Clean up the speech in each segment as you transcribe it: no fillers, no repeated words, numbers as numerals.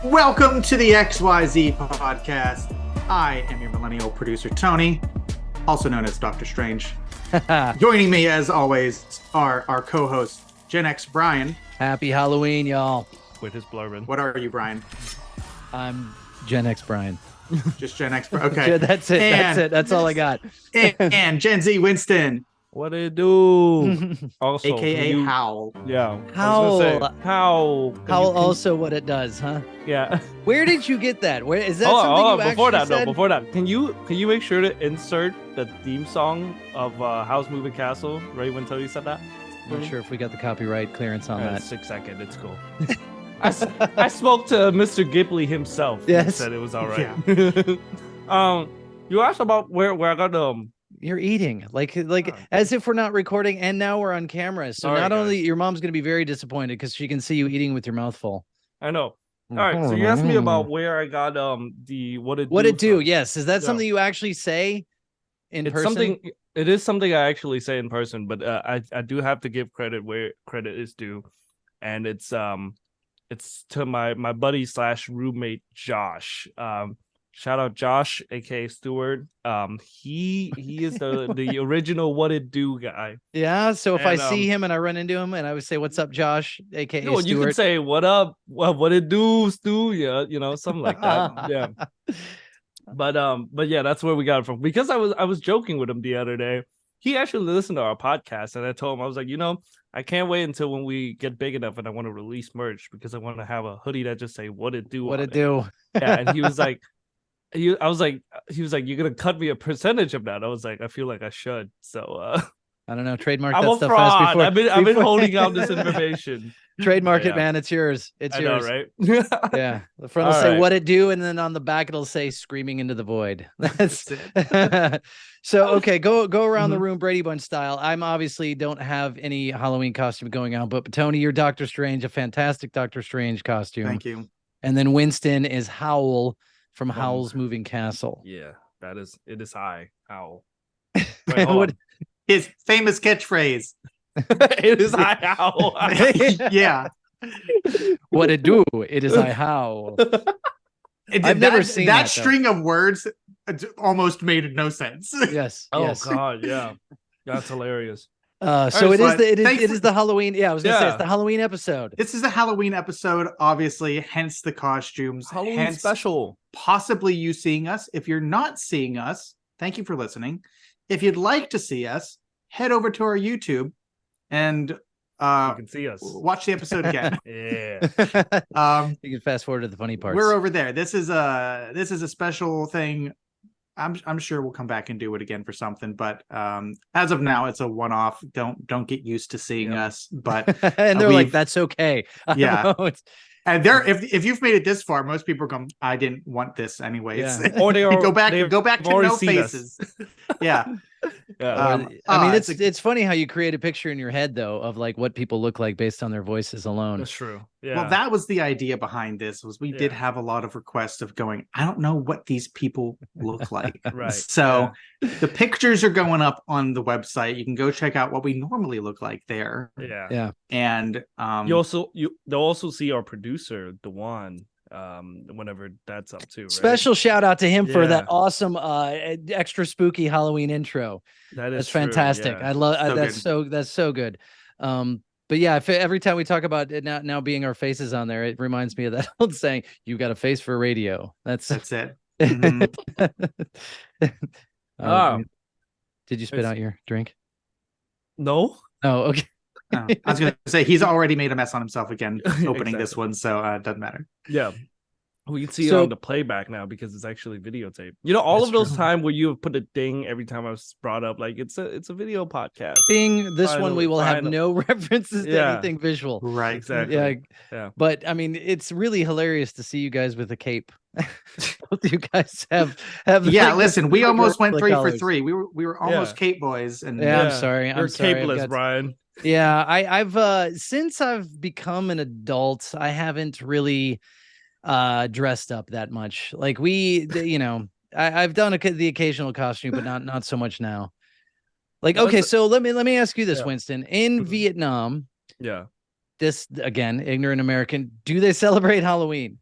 Welcome to the XYZ podcast. I am your millennial producer, Tony, also known as Dr. Strange. Joining me, as always, are our co-host, Gen X Brian. Happy Halloween, y'all. With his blurbin. What are you, Brian? I'm Gen X Brian. Just Gen X Brian. Okay. That's it. That's all I got. and Gen Z Winston. What it do? Also, AKA Howl. Yeah. Howl. Howl. Howl also what it does, huh? Yeah. Where did you get that? Where is that something you before actually that, said? before that, can you make sure to insert the theme song of House Moving Castle right when Tony said that? I'm not sure if we got the copyright clearance on that. 6 seconds. It's cool. I spoke to Mr. Ghibli himself. Yes. He said it was all right. Yeah. You asked about where I got You're eating like as if we're not recording, and now we're on camera. So Sorry, not only guys. your mom's gonna be very disappointed because she can see you eating with your mouth full. I know. All right, so you asked me about where I got the what it do. from. Yes, is that something you actually say in person? It is something I actually say in person, but I do have to give credit where credit is due, and it's to my buddy / roommate Josh. Shout out Josh, aka Stewart. He is the original what it do guy. Yeah. So if I see him and I run into him and I would say, "What's up, Josh?" aka No, Stewart. you can say, "What up? What it do, Stu?" Yeah, something like that. Yeah. But yeah, that's where we got it from. Because I was joking with him the other day. He actually listened to our podcast, and I told him, I was like, I can't wait until when we get big enough and I want to release merch because I want to have a hoodie that just say "What it do." What it do? Yeah, and he was like. He was like, "You're gonna cut me a percentage of that." I was like, "I feel like I should." So I don't know. Trademark I'm that a stuff fraud. fast before. I've been holding out this information. Trademark Yeah. it, man. It's yours. It's I yours. know, right? Yeah. The front will All say right. "What it do," and then on the back it'll say "Screaming into the void." That's it. So okay, go around the room Brady Bunch style. I'm obviously don't have any Halloween costume going on, but Tony, you're Doctor Strange, a fantastic Doctor Strange costume. Thank you. And then Winston is Howl from Howl's Moving Castle. Yeah, it is high. Owl. What- His famous catchphrase. It is high owl. Yeah. What it do? It is I Howl. I've never seen that that, though. string of words almost made no sense. Yes. Oh yes. God, yeah, that's hilarious. So Alright, it so is the Halloween. Yeah, I was gonna say it's the Halloween episode. This is a Halloween episode, obviously, hence the costumes. Halloween hence special. possibly you seeing us. If you're not seeing us, thank you for listening. If you'd like to see us, head over to our YouTube and You can see us. watch the episode again. Yeah. You can fast forward to the funny parts. We're over there. This is a special thing. I'm sure we'll come back and do it again for something, but as of now, it's a one-off. Don't get used to seeing us. But and they're like, "That's okay." I Yeah. don't know, it's- and there, if you've made it this far, most people are going, "I didn't want this anyways." Yeah. Or they are, go back they've to already no seen us. faces. Yeah. Yeah. I mean, it's funny how you create a picture in your head though of like what people look like based on their voices alone. That's true. Yeah. Well, that was the idea behind this. Was we did Yeah. have a lot of requests of going, I don't know what these people look like. Right. So the pictures are going up on the website. You can go check out what we normally look like there. Yeah. Yeah. And They'll also see our producer, Dewan, whenever that's up too. Right? Special shout out to him for Yeah. that awesome extra spooky Halloween intro. That's That's fantastic. Yeah. I love So that's so good. But yeah, every time we talk about it now being our faces on there, it reminds me of that old saying, "You got a face for radio." That's it. Mhm. Did you spit out your drink? No. Oh, okay. Oh, I was going to say he's already made a mess on himself again opening this Exactly. one, so it doesn't matter. Yeah. We can see it So- on the playback now because it's actually videotape. All That's of those true. times where you have put a ding every time I was brought up, like it's a video podcast. Being this one, we will have Finally. no references to Yeah. anything visual. Right. Exactly. Yeah. Yeah. But I mean, it's really hilarious to see you guys with a cape. Both you guys have Yeah, like, listen, we like almost went like 3 for colors. 3. We were almost Yeah. Cape Boys, and Yeah, I'm sorry. You're I'm sorry. I've capeless, got- Brian. Yeah, I've since I've become an adult, I haven't really dressed up that much. Like I've done the occasional costume, but not so much now. Like, No, okay, it's- so let me ask you this, Yeah. Winston. In Mhm. Vietnam, Yeah. this again, ignorant American, do they celebrate Halloween?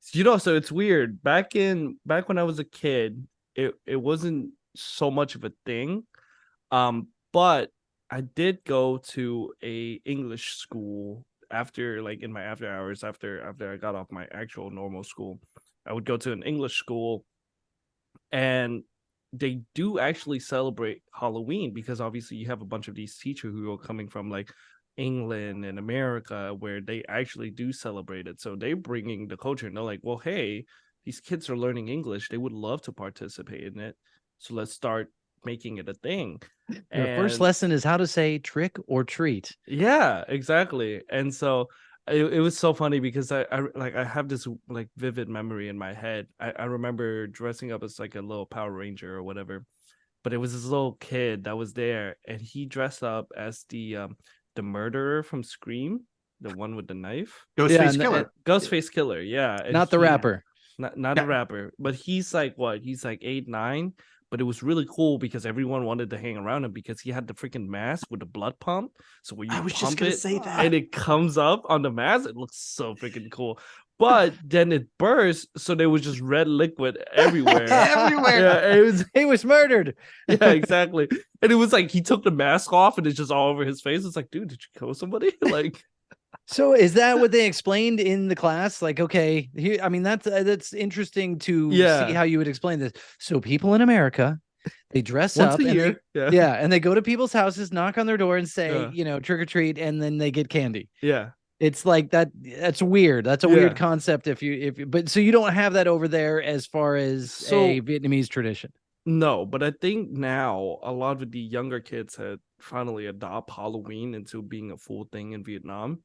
So it's weird. Back when I was a kid, it wasn't so much of a thing. But I did go to a English school after, like, in my after hours, after I got off my actual normal school. I would go to an English school, and they do actually celebrate Halloween, because obviously you have a bunch of these teachers who are coming from like England and America, where they actually do celebrate it. So they're bringing the culture, and they're like, well, hey, these kids are learning English. They would love to participate in it. So let's start making it a thing. Your first lesson is how to say trick or treat. Yeah, exactly. And so it was so funny, because I have this like vivid memory in my head. I remember dressing up as like a little Power Ranger or whatever, but it was this little kid that was there, and he dressed up as the murderer from Scream, the one with the knife. Ghostface Killer. Ghostface Killer, yeah. Not the rapper. Not a rapper, but he's like what? He's like 8, 9. But it was really cool because everyone wanted to hang around him, because he had the freaking mask with the blood pump. So when you pump it say that. and it comes up on the mask, it looks so freaking cool. But then it burst, so there was just red liquid everywhere. Everywhere. Yeah, He was murdered. yeah, exactly. And it was like he took the mask off, and it's just all over his face. It's like, dude, did you kill somebody? Like. So is that what they explained in the class? Like, okay, here, I mean, that's interesting to see how you would explain this. So people in America, they dress once up a year. and they go to people's houses, knock on their door, and say, trick or treat, and then they get candy. Yeah. It's like that. That's weird. That's a weird concept. But so you don't have that over there as far as a Vietnamese tradition. No, but I think now a lot of the younger kids had finally adopt Halloween into being a full thing in Vietnam.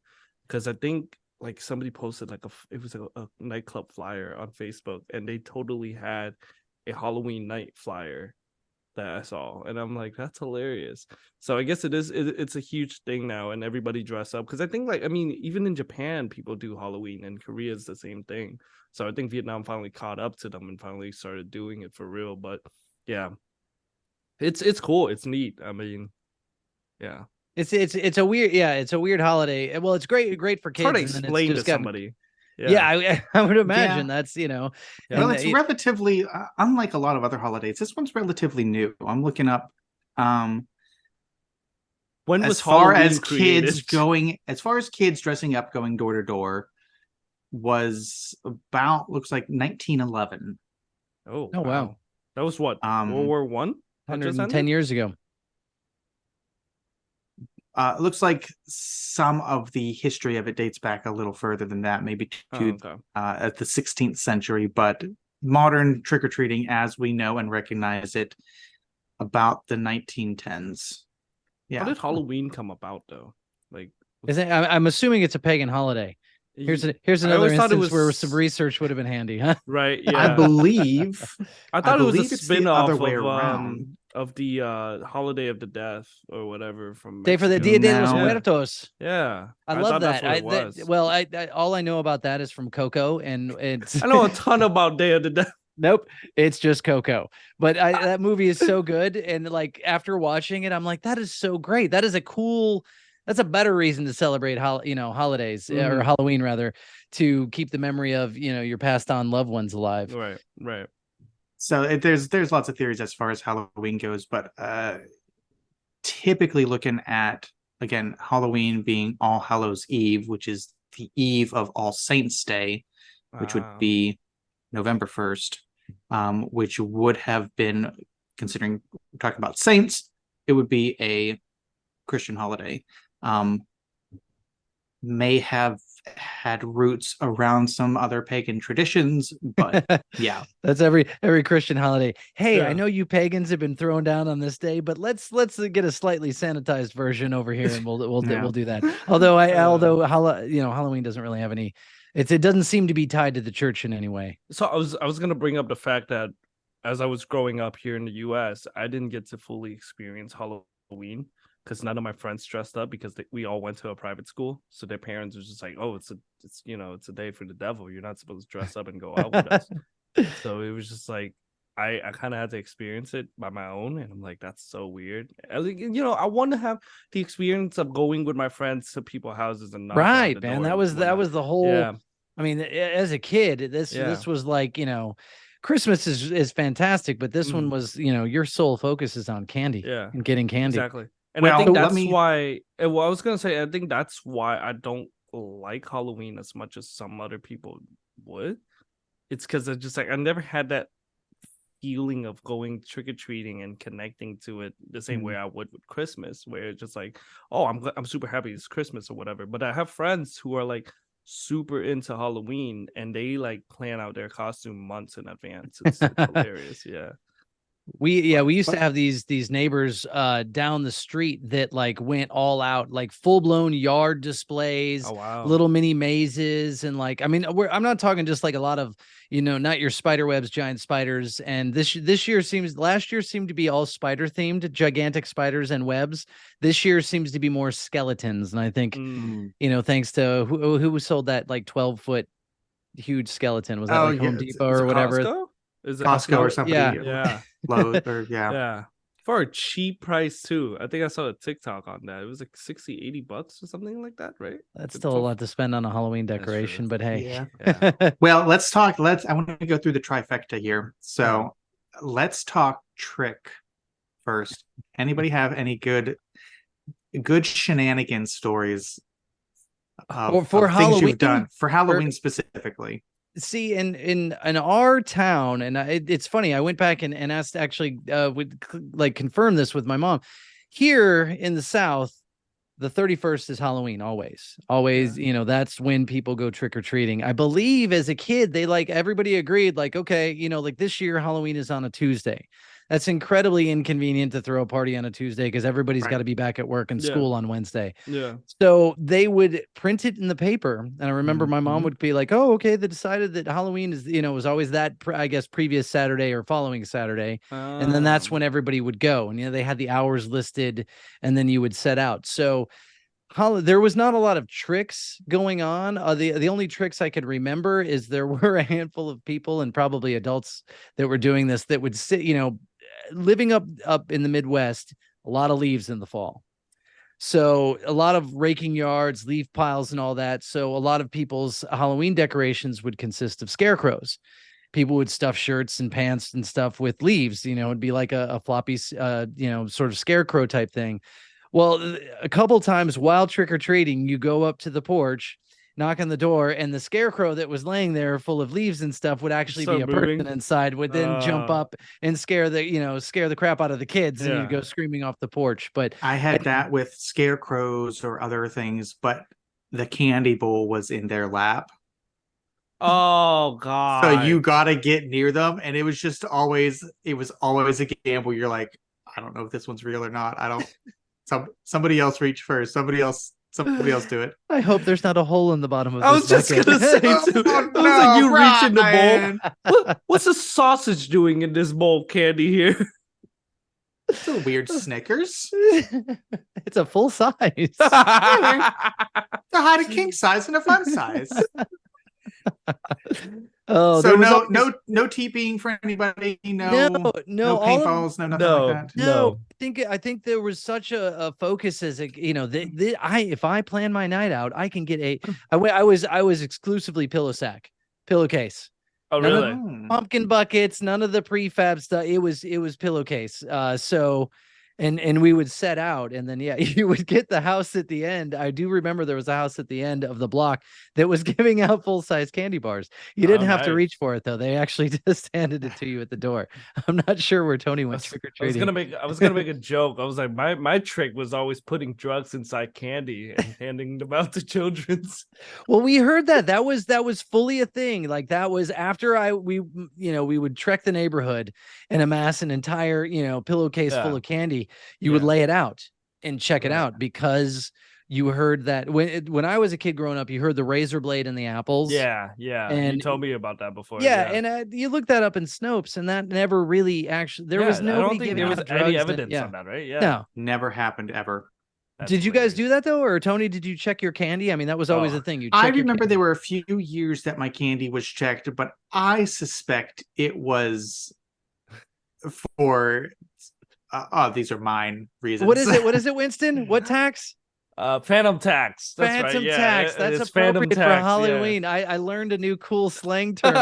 Because I think like somebody posted like it was a nightclub flyer on Facebook, and they totally had a Halloween night flyer that I saw, and I'm like, that's hilarious. So I guess it's a huge thing now, and everybody dress up, because I think, like, I mean, even in Japan people do Halloween, and Korea is the same thing. So I think Vietnam finally caught up to them and finally started doing it for real. But yeah, it's cool, it's neat. I mean, yeah. It's a weird holiday. Well, it's great for kids. It's hard to explain to somebody. Yeah, I would imagine that's Well, it's relatively unlike a lot of other holidays. This one's relatively new. I'm looking up. When was as far Halloween as created? as far as kids dressing up, going door to door, was about, looks like 1911. Oh wow. That was what, World War I? 110 years ago. It looks like some of the history of it dates back a little further than that, maybe to at the 16th century. But modern trick-or-treating, as we know and recognize it, about the 1910s. Yeah. How did Halloween come about, though? Like, I'm assuming it's a pagan holiday. Here's another instance where some research would have been handy, huh? Right. Yeah. I believe. I thought it was a spin-off other way around. Of the holiday of the death or whatever from Day for the Dia de los Muertos. Yeah, I love that. All I know about that is from Coco, and it's I know a ton about Day of the Dead. Nope, it's just Coco. But that movie is so good, and like after watching it, I'm like, that is so great. That is a cool. That's a better reason to celebrate holidays or Halloween rather, to keep the memory of your passed on loved ones alive. Right. So there's lots of theories as far as Halloween goes, but typically looking at, again, Halloween being All Hallows Eve, which is the eve of All Saints Day, which would be November 1st, which would have been, considering we're talking about saints, it would be a Christian holiday. May have had roots around some other pagan traditions, but yeah, that's every Christian holiday. Hey, I know you pagans have been thrown down on this day, but let's get a slightly sanitized version over here, and we'll do that. Although Halloween doesn't really have any. It doesn't seem to be tied to the church in any way. So I was gonna bring up the fact that as I was growing up here in the U.S., I didn't get to fully experience Halloween, because none of my friends dressed up, because we all went to a private school. So their parents were just like, oh, it's a day for the devil. You're not supposed to dress up and go out with us. So it was just like, I kind of had to experience it by my own. And I'm like, that's so weird. I want to have the experience of going with my friends to people's houses and right, man. That was the whole I mean, as a kid, this was like, Christmas is fantastic, but this one was, your sole focus is on candy and getting candy. Exactly. And Well, I think let that's me- why, well, I was going to say, I think that's why I don't like Halloween as much as some other people would. It's because it's just like, I never had that feeling of going trick-or-treating and connecting to it the same way I would with Christmas, where it's just like, oh, I'm super happy it's Christmas or whatever. But I have friends who are like super into Halloween and they like plan out their costume months in advance. It's hilarious. Yeah. We used to have these neighbors down the street that like went all out, like full-blown yard displays, Oh, wow. little mini mazes, and like, I mean, I'm not talking just like a lot of, not your spider webs, giant spiders. And last year seemed to be all spider themed, gigantic spiders and webs. This year seems to be more skeletons. And I think, thanks to who sold that like 12-foot huge skeleton. Was that like Home Depot or whatever? Costco? Is it Costco or something? Yeah. Low, or Yeah. For a cheap price too. I think I saw a TikTok on that. It was like $60-$80 or something like that, right? That's still a lot to spend on a Halloween decoration, but hey. Yeah. Well, let's talk. I want to go through the trifecta here. So let's talk trick first. Anybody have any good shenanigan stories for of Halloween? things you've done for Halloween specifically? See, in our town, and it's funny, I went back and asked, actually would like confirm this with my mom. Here in the South, the 31st is Halloween, always. That's when people go trick-or-treating. I believe as a kid, they like, everybody agreed, like, okay, like this year Halloween is on a Tuesday. That's incredibly inconvenient to throw a party on a Tuesday because everybody's got to be back at work and school on Wednesday. Yeah. So they would print it in the paper. And I remember my mom would be like, oh, okay, they decided that Halloween is, was always that, I guess, previous Saturday or following Saturday. And then that's when everybody would go. And, they had the hours listed and then you would set out. So there was not a lot of tricks going on. The only tricks I could remember is there were a handful of people and probably adults that were doing this that would sit, living up in the Midwest, a lot of leaves in the fall. So a lot of raking yards, leaf piles and all that. So a lot of people's Halloween decorations would consist of scarecrows. People would stuff shirts and pants and stuff with leaves, it'd be like a floppy, sort of scarecrow type thing. Well, a couple times while trick-or-treating, you go up to the porch, knock on the door, and the scarecrow that was laying there full of leaves and stuff would actually be a person inside, would then jump up and scare the crap out of the kids, and you'd go screaming off the porch. But I had that with scarecrows or other things, but the candy bowl was in their lap. Oh God. So you gotta get near them, and it was always a gamble. You're like, I don't know if this one's real or not. I don't somebody else reach first. Somebody else do it. I hope there's not a hole in the bottom of this. I was just gonna say too. Like you reach in the bowl. What's a sausage doing in this bowl, Candy here? It's a weird Snickers. It's a full size. It's a hide a king size and a fun size. Oh, so no teepeeing for anybody. No paintballs. No nothing like that. No. I think there was such a focus as if I plan my night out, I can get I was exclusively pillowcase. Oh, none really? Of the pumpkin buckets, none of the prefab stuff. It was pillowcase. So. And we would set out, and then you would get the house at the end. I do remember there was a house at the end of the block that was giving out full-size candy bars. You didn't have to reach for it though; they actually just handed it to you at the door. I'm not sure where Tony went trick or treating. I was gonna make a joke. I was like, my trick was always putting drugs inside candy and handing them out to children's. Well, we heard that was fully a thing. Like that was after we would trek the neighborhood and amass an entire pillowcase full of candy. You would lay it out and check it out because you heard that when I was a kid growing up, you heard the razor blade and the apples. Yeah. And you told me about that before. And you looked that up in Snopes, and that never really actually. There was no. I don't think there was any evidence on that, right? Yeah. No, never happened ever. Did you guys do that though, or Tony? Did you check your candy? I mean, that was always a thing. I remember there were a few years that my candy was checked, but I suspect it was for. These are mine reasons. What is it? What is it, Winston? What tax? Phantom tax. That's Phantom right. Yeah, tax. That's it's appropriate for tax, Halloween. I learned a new cool slang term.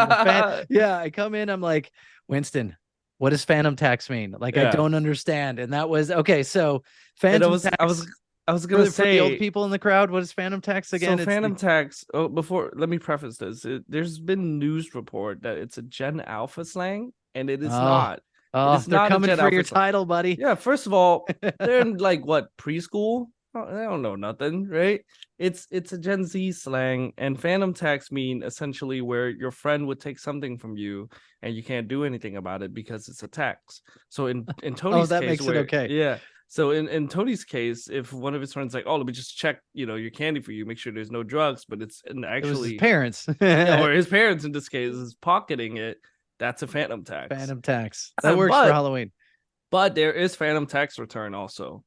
Yeah, I come in, I'm like, Winston, what does phantom tax mean? Like, I Yeah. don't understand. And that was okay. So And phantom tax. I was gonna For the old say, people in the crowd, what is phantom tax again? so phantom tax. Oh, before let me preface this. There's been news report that it's a Gen Alpha slang, and it is not. It Oh, is they're not a coming Gen for Alpha your slang. title, buddy. Yeah, first of all, they're in like what, preschool? Oh, they don't know nothing, right? It's a Gen Z slang, and phantom tax mean essentially where your friend would take something from you and you can't do anything about it because it's a tax. So in Tony's that case, makes it okay. Yeah. So in Tony's case, if one of his friends like, oh, let me just check, your candy for you, make sure there's no drugs, but it's actually it was his parents. or his parents in this case is pocketing it, that's a phantom tax. Phantom tax. That works for Halloween. But there is phantom tax return also,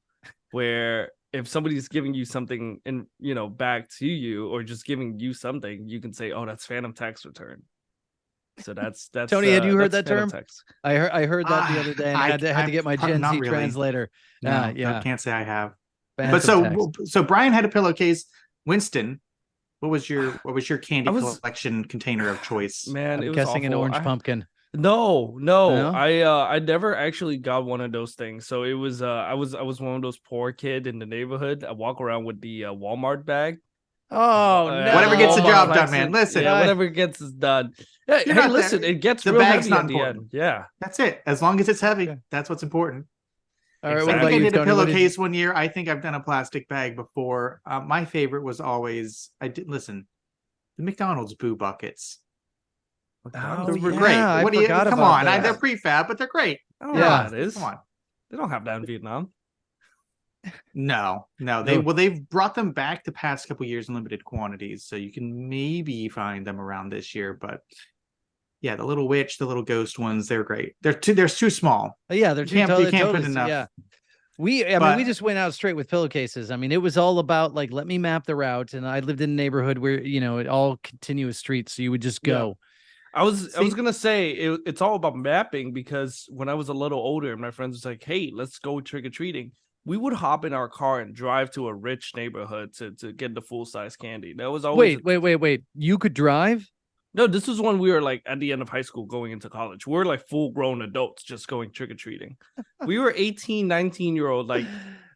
where if somebody's giving you something in, back to you, or just giving you something, you can say, oh, that's phantom tax return. So that's Tony, had you heard that term? Tax. I heard that the other day, and I had to get my Gen Z really. translator. No, yeah, I can't say I have. Phantom But so Brian had a pillowcase. Winston, what was your candy collection container of choice? Man, I'm it was guessing awful. an orange pumpkin. No. I never actually got one of those things. So it was I was one of those poor kid in the neighborhood. I walk around with the Walmart bag. Oh no! Whatever gets the job done, man. Listen, whatever gets is done. Hey, listen, it gets the real bag's not important. Yeah, that's it. As long as it's heavy, that's what's important. All right, I think I did a pillowcase one year. I think I've done a plastic bag before. My favorite was always the McDonald's Boo buckets. Oh, they're great. What do you? Come on, they're prefab, but they're great. Yeah, it is. Come on, they don't have that in Vietnam. No. They've brought them back the past couple years in limited quantities, so you can maybe find them around this year. But yeah, the little witch, the little ghost ones, they're great. They're too small. Yeah, they're too. You can't put enough. Yeah. We just went out straight with pillowcases. I mean, it was all about like, let me map the route. And I lived in a neighborhood where, it all continuous streets. So you would just go. Yeah. I was going to say it's all about mapping, because when I was a little older, my friends was like, hey, let's go trick-or-treating. We would hop in our car and drive to a rich neighborhood to get the full-size candy. That was always... Wait. You could drive? No, this was when we were like at the end of high school going into college. We're like full-grown adults just going trick-or-treating. We were 18, 19-year-old, like,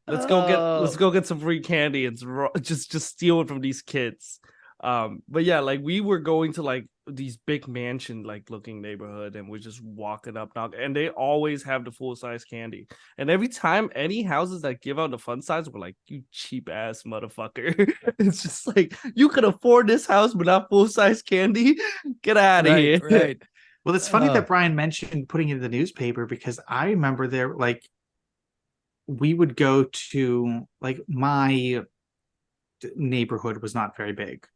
let's go get some free candy and just steal it from these kids. But yeah, like we were going to like these big mansion like looking neighborhood, and we're just walking up, and they always have the full-size candy. And every time any houses that give out the fun size, we're like, you cheap ass motherfucker. It's just like, you could afford this house but not full-size candy. Get out of here. Right. Well, it's funny that Brian mentioned putting it in the newspaper, because I remember there, like, we would go to, like, my neighborhood was not very big.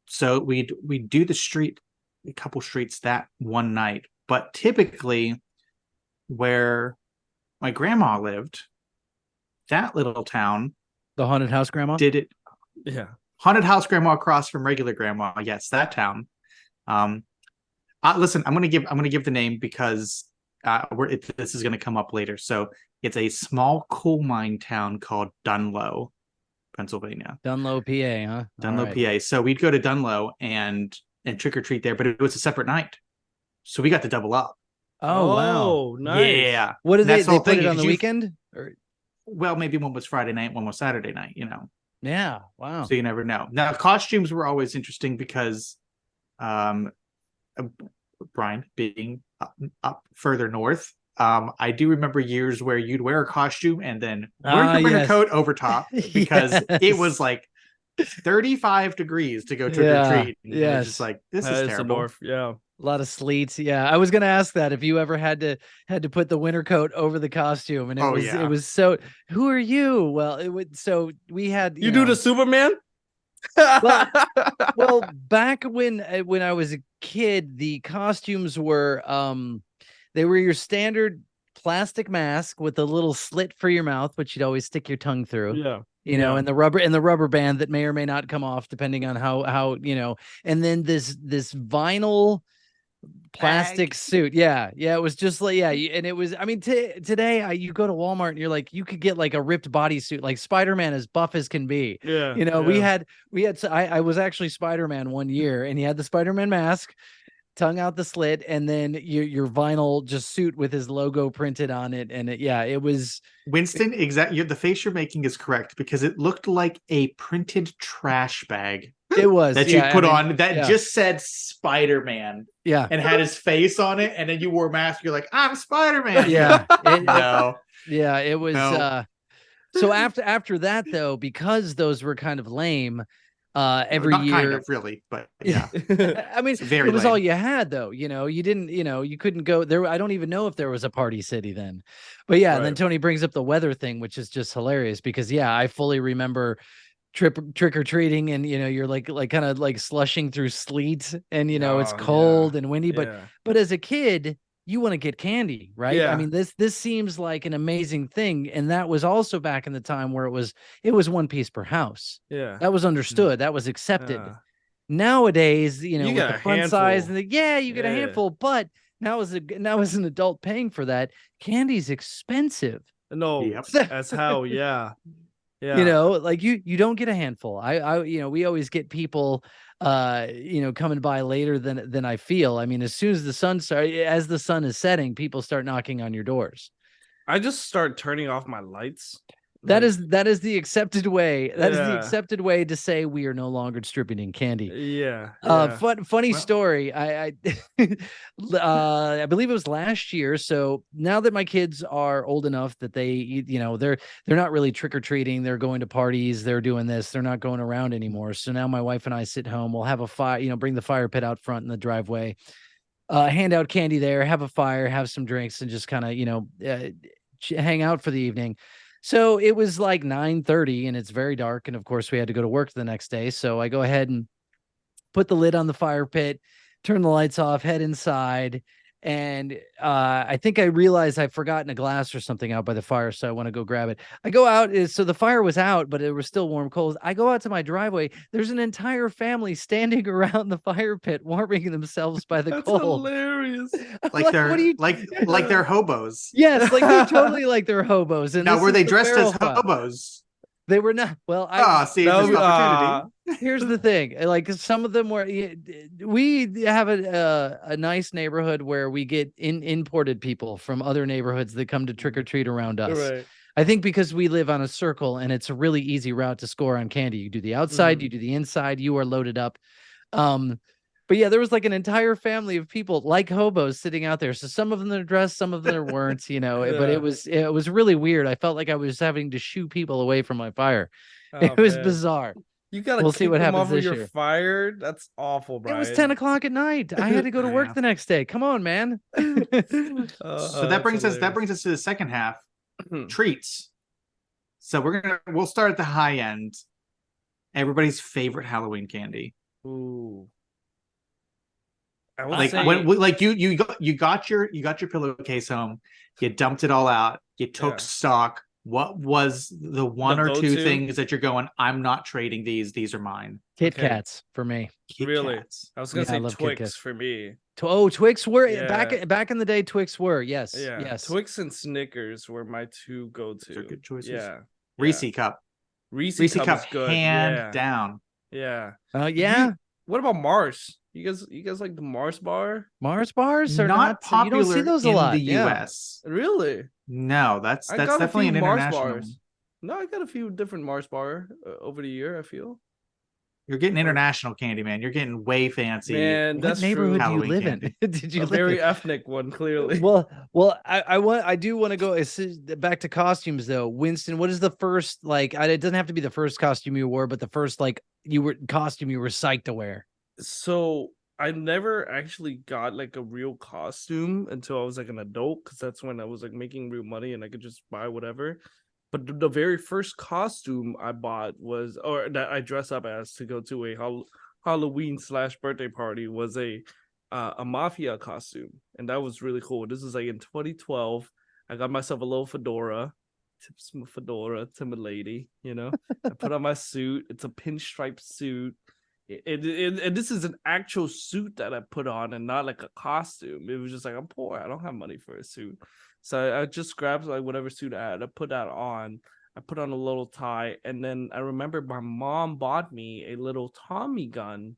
So we'd do a couple streets that one night. But typically where my grandma lived, that little town, the haunted house grandma, did it. Yeah. Haunted house grandma across from regular grandma. Yes, that town. Listen, I'm gonna give the name because this is gonna come up later. So it's a small coal mine town called Dunlow, Pennsylvania. Dunlow, PA, huh? Dunlow, PA. So we'd go to Dunlow and trick or treat there, but it was a separate night, so we got to double up. Oh wow, nice. Yeah. What did they put it on the weekend? Well, maybe one was Friday night, one was Saturday night. Yeah. Wow. So you never know. Now costumes were always interesting because, Brian being up further north. I do remember years where you'd wear a costume and then wear your winter coat over top, because it was like 35 degrees to go trick or treat. Yeah, just like, this is terrible. Yeah, a lot of sleets. Yeah, I was gonna ask that if you ever had to put the winter coat over the costume, and it was so. Who are you? Well, it would. So we had you do the Superman. well, back when I was a kid, the costumes were they were your standard plastic mask with a little slit for your mouth, which you'd always stick your tongue through. Yeah. And the rubber band that may or may not come off depending on how and then this vinyl plastic suit. Yeah. It was just like, and it was, I mean, today you go to Walmart and you're like, you could get like a ripped bodysuit, like Spider-Man as buff as can be. Yeah. We had, I was actually Spider-Man one year, and he had the Spider-Man mask, tongue out the slit, and then your vinyl just suit with his logo printed on it. And it was Winston, the face you're making is correct, because it looked like a printed trash bag. It was that you put on that just said Spider-Man. Yeah. And had his face on it, and then you wore a mask. You're like, I'm Spider-Man. Yeah. No. Yeah, it was No. So after that, though, because those were kind of lame, every Not year, kind of, really, but yeah. I mean, it was lame. all you had, though. You didn't, you couldn't go there. I don't even know if there was a party city then, but yeah. Right. And then Tony brings up the weather thing, which is just hilarious, because I fully remember trick or treating, and you're like kind of like slushing through sleet, and it's cold and windy, but as a kid, you want to get candy, right? I mean, this seems like an amazing thing, and that was also back in the time where it was one piece per house. Yeah, that was understood, that was accepted. Nowadays, you with the fun size, and you get a handful, but now as an adult paying for that, candy's expensive. No, that's how. Yeah. Like you don't get a handful. We always get people coming by later than I feel. I mean, as soon as the sun is setting, people start knocking on your doors. I just start turning off my lights. That is the accepted way. That is the accepted way to say we are no longer distributing candy. Yeah. Funny story. I believe it was last year. So now that my kids are old enough that they, they're not really trick or treating. They're going to parties. They're doing this. They're not going around anymore. So now my wife and I sit home. We'll have a fire. Bring the fire pit out front in the driveway. Hand out candy there. Have a fire. Have some drinks, and just kind of hang out for the evening. So it was like 9:30, and it's very dark. And of course we had to go to work the next day. So I go ahead and put the lid on the fire pit, turn the lights off, head inside. And I think I realized I'd forgotten a glass or something out by the fire. So I want to go grab it. I go out. So the fire was out, but it was still warm coals. I go out to my driveway. There's an entire family standing around the fire pit, warming themselves by the That's coal. Hilarious. Like they're hobos. Yes, like they're totally like they're hobos. And now, were they dressed as hobos? They were not. Well, see, opportunity. Here's the thing. Like, some of them were. We have a nice neighborhood where we get imported people from other neighborhoods that come to trick or treat around us. Right. I think because we live on a circle, and it's a really easy route to score on candy. You do the outside, you do the inside. You are loaded up. But yeah, there was like an entire family of people like hobos sitting out there. So some of them are dressed, some of them weren't, but it was really weird. I felt like I was having to shoo people away from my fire. It was bizarre. You gotta we'll see what happens this year. You're fired. That's awful, Brian. It was 10 o'clock at night. I had to go to work the next day. Come on, man. So that brings us to the second half. Treats. So we'll start at the high end. Everybody's favorite Halloween candy. Ooh. You got your pillowcase home, you dumped it all out, you took stock. What was the one or two things that you're going, I'm not trading these are mine? Kit Kats for me. Really? Kats. I was gonna say Twix for me. Twix were back in the day. Twix were yes. Twix and Snickers were my two go-to. Those are good choices. Yeah. Reese Cup. Reese Cup good. hand down. Yeah. What about Mars? You guys like the Mars bar? Mars bars are not popular. You don't see those a lot in the US. Really? No, that's definitely an international. Bars. No, I got a few different Mars bar over the year. I feel you're getting international candy, man. You're getting way fancy. Man, that's what neighborhood true. do you live in? Did you live very ethnic one? Clearly. Well, I do want to go back to costumes though. Winston, what is the first it doesn't have to be the first costume you wore, but the first costume you were psyched to wear? So I never actually got like a real costume until I was like an adult, because that's when I was like making real money and I could just buy whatever. But the very first costume I bought that I dress up as to go to a Halloween/birthday party was a mafia costume, and that was really cool. This is like in 2012. I got myself a little fedora, tips my fedora to my lady. I put on my suit. It's a pinstripe suit. And this is an actual suit that I put on and not like a costume. It was just like, I'm poor, I don't have money for a suit, so I just grabbed like whatever suit I had, I put that on. I put on a little tie, and then I remember my mom bought me a little Tommy gun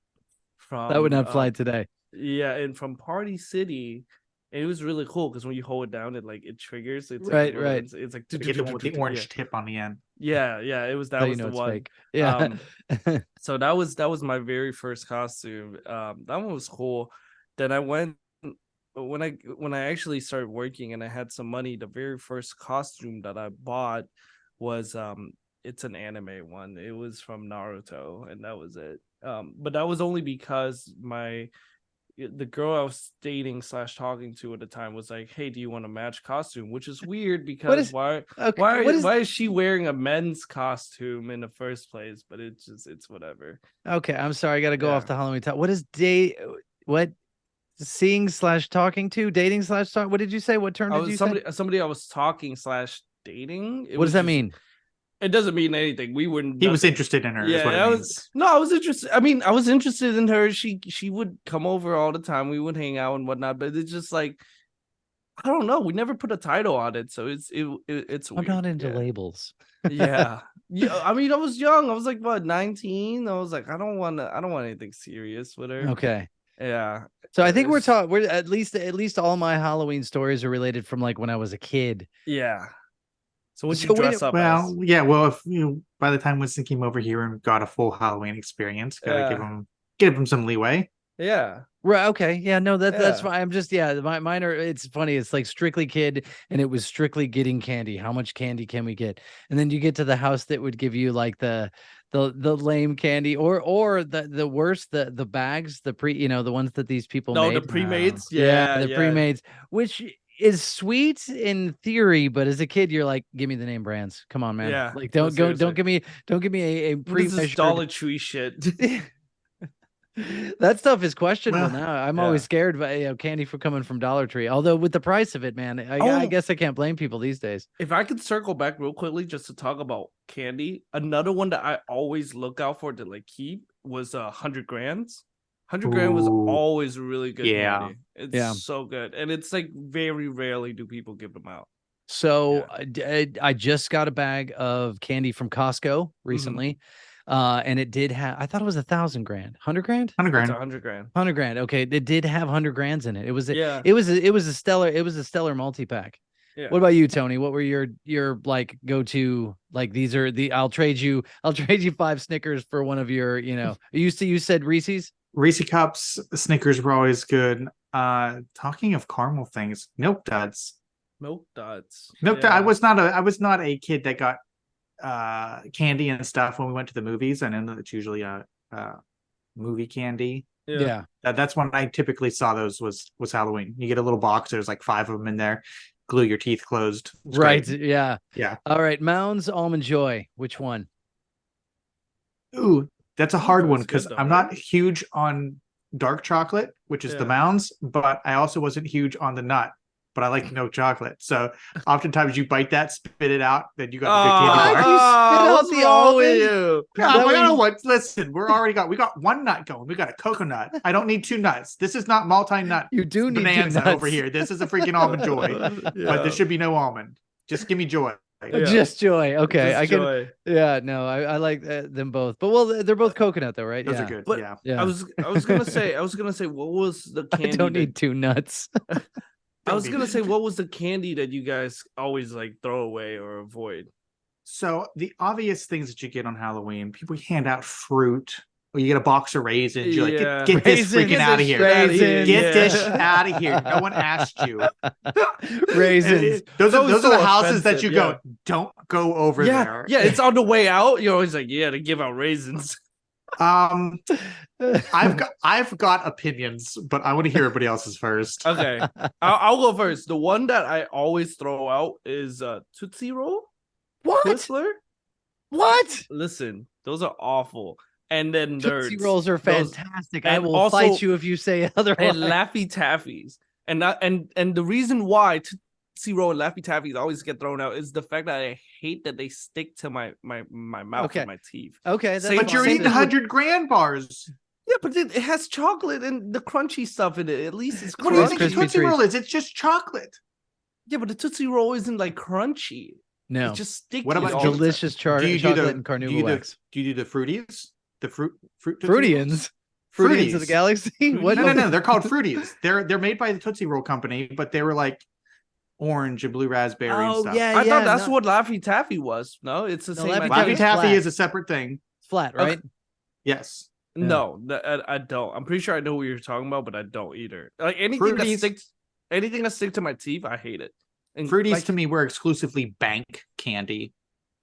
That would from not fly today. yeah, and from Party City. And it was really cool because when you hold it down, it triggers. It's Right, like, right. It's like You get the one with the orange tip on the end. yeah. It was that So was you know the it's one. fake. Yeah. So that was my very first costume. That one was cool. Then I went when I actually started working and I had some money. The very first costume that I bought was it's an anime one. It was from Naruto, and that was it. But that was only because the girl I was dating / talking to at the time was like, "Hey, do you want a match costume?" Which is weird because why is she wearing a men's costume in the first place? But it's whatever. Okay, I'm sorry, I got to go off the Halloween talk. What is seeing / talking to, dating / talk? What did you say? What term did you say? Somebody I was talking / dating. What does that mean? It doesn't mean anything. We wouldn't. He was interested in her. Yeah, is what it means. I was interested. I mean, I was interested in her. She would come over all the time. We would hang out and whatnot. But it's just like, I don't know. We never put a title on it, so it's weird. I'm not into labels. Yeah. I mean, I was young. I was like, what, 19? I was like, I don't want anything serious with her. Okay. Yeah. So I think we're at least all my Halloween stories are related from like when I was a kid. Yeah. So what'd you dress up as? Well, if by the time Winston came over here and got a full Halloween experience, gotta give him some leeway. Yeah. Right. Okay. Yeah. No, that's fine. I'm just mine are. It's funny. It's like strictly kid, and it was strictly getting candy. How much candy can we get? And then you get to the house that would give you like the lame candy, or the worst, the bags, the the ones that these people made. The pre-mades. The pre-mades, which is sweet in theory, but as a kid, you're like, give me the name brands. Come on, man. Yeah. Like don't give me a pre-measured Dollar Tree shit. That stuff is questionable now. I'm always scared by candy coming from Dollar Tree. Although with the price of it, man, I guess I can't blame people these days. If I could circle back real quickly just to talk about candy, another one that I always look out for to like keep was 100 Grands. 100 Grand was always really good candy. It's so good, and it's like very rarely do people give them out. So I just got a bag of candy from Costco recently. And it did have, I thought it was 1,000 grand, 100 grand, 100 grand, 100 grand, 100 grand. Okay. It did have 100 grands in it. It was a stellar multi-pack. Yeah. What about you, Tony? What were your like go-to, like, these are I'll trade you 5 Snickers for one of your, you said Reese's Cups, Snickers were always good. Talking of caramel things, Milk Duds. I was not a kid that got candy and stuff when we went to the movies. I know that's usually a movie candy. That's when I typically saw those was Halloween. You get a little box, there's like 5 of them in there, glue your teeth closed. It's right great. Yeah All right, Mounds Almond Joy, which one? Ooh, that's a hard one because I'm not huge on dark chocolate, which is the Mounds, but I also wasn't huge on the nut. But I like milk chocolate. So oftentimes you bite that, spit it out, then you got the good candy bar. What's wrong with you? No, listen, we got one nut going. We got a coconut. I don't need 2 nuts. This is not multi-nut. You do need bonanza 2 nuts over here. This is a freaking almond joy. But there should be no almond. Just give me joy. Just joy. Okay. Just joy. I like them both. But they're both coconut though, right? Those are good. But yeah. I was gonna say, what was the candy? I don't need 2 nuts. I was gonna say, what was the candy that you guys always like throw away or avoid? So the obvious things that you get on Halloween, people hand out fruit, or you get a box of raisins. You're like, get this freaking out of here. Get this out of here. No one asked you. Raisins. Those are the houses that you go, don't go over there. Yeah, it's on the way out. You're always like, to give out raisins. I've got opinions, but I want to hear everybody else's first. Okay, I'll go first. The one that I always throw out is Tootsie Roll. What? Whistler? What? Listen, those are awful. And then Tootsie Rolls are fantastic. I will fight you if you say otherwise. And Laffy Taffies. And the reason why Tootsie Roll and Laffy Taffies always get thrown out is the fact that I hate that they stick to my mouth and my teeth. Okay, but you're eating 100 grand bars. Yeah, but it has chocolate and the crunchy stuff in it. At least it's What do you crunchy. think a Tootsie Roll is? It's just chocolate. Yeah, but the Tootsie Roll isn't like crunchy. No, it's just sticky. What about delicious chocolate and carnauba wax? Do you do the Fruities? The fruit Fruitians? Fruitians of the Galaxy? What? No. They're called Fruities. They're made by the Tootsie Roll Company, but they were like orange and blue raspberry and stuff. Yeah, I thought that's what Laffy Taffy was. No, it's the same. Laffy Taffy is a separate thing. It's flat, right? Okay. Yes. Yeah. No, I don't. I'm pretty sure I know what you're talking about, but I don't either. Like anything that sticks to my teeth, I hate it. And Fruities to me were exclusively bank candy.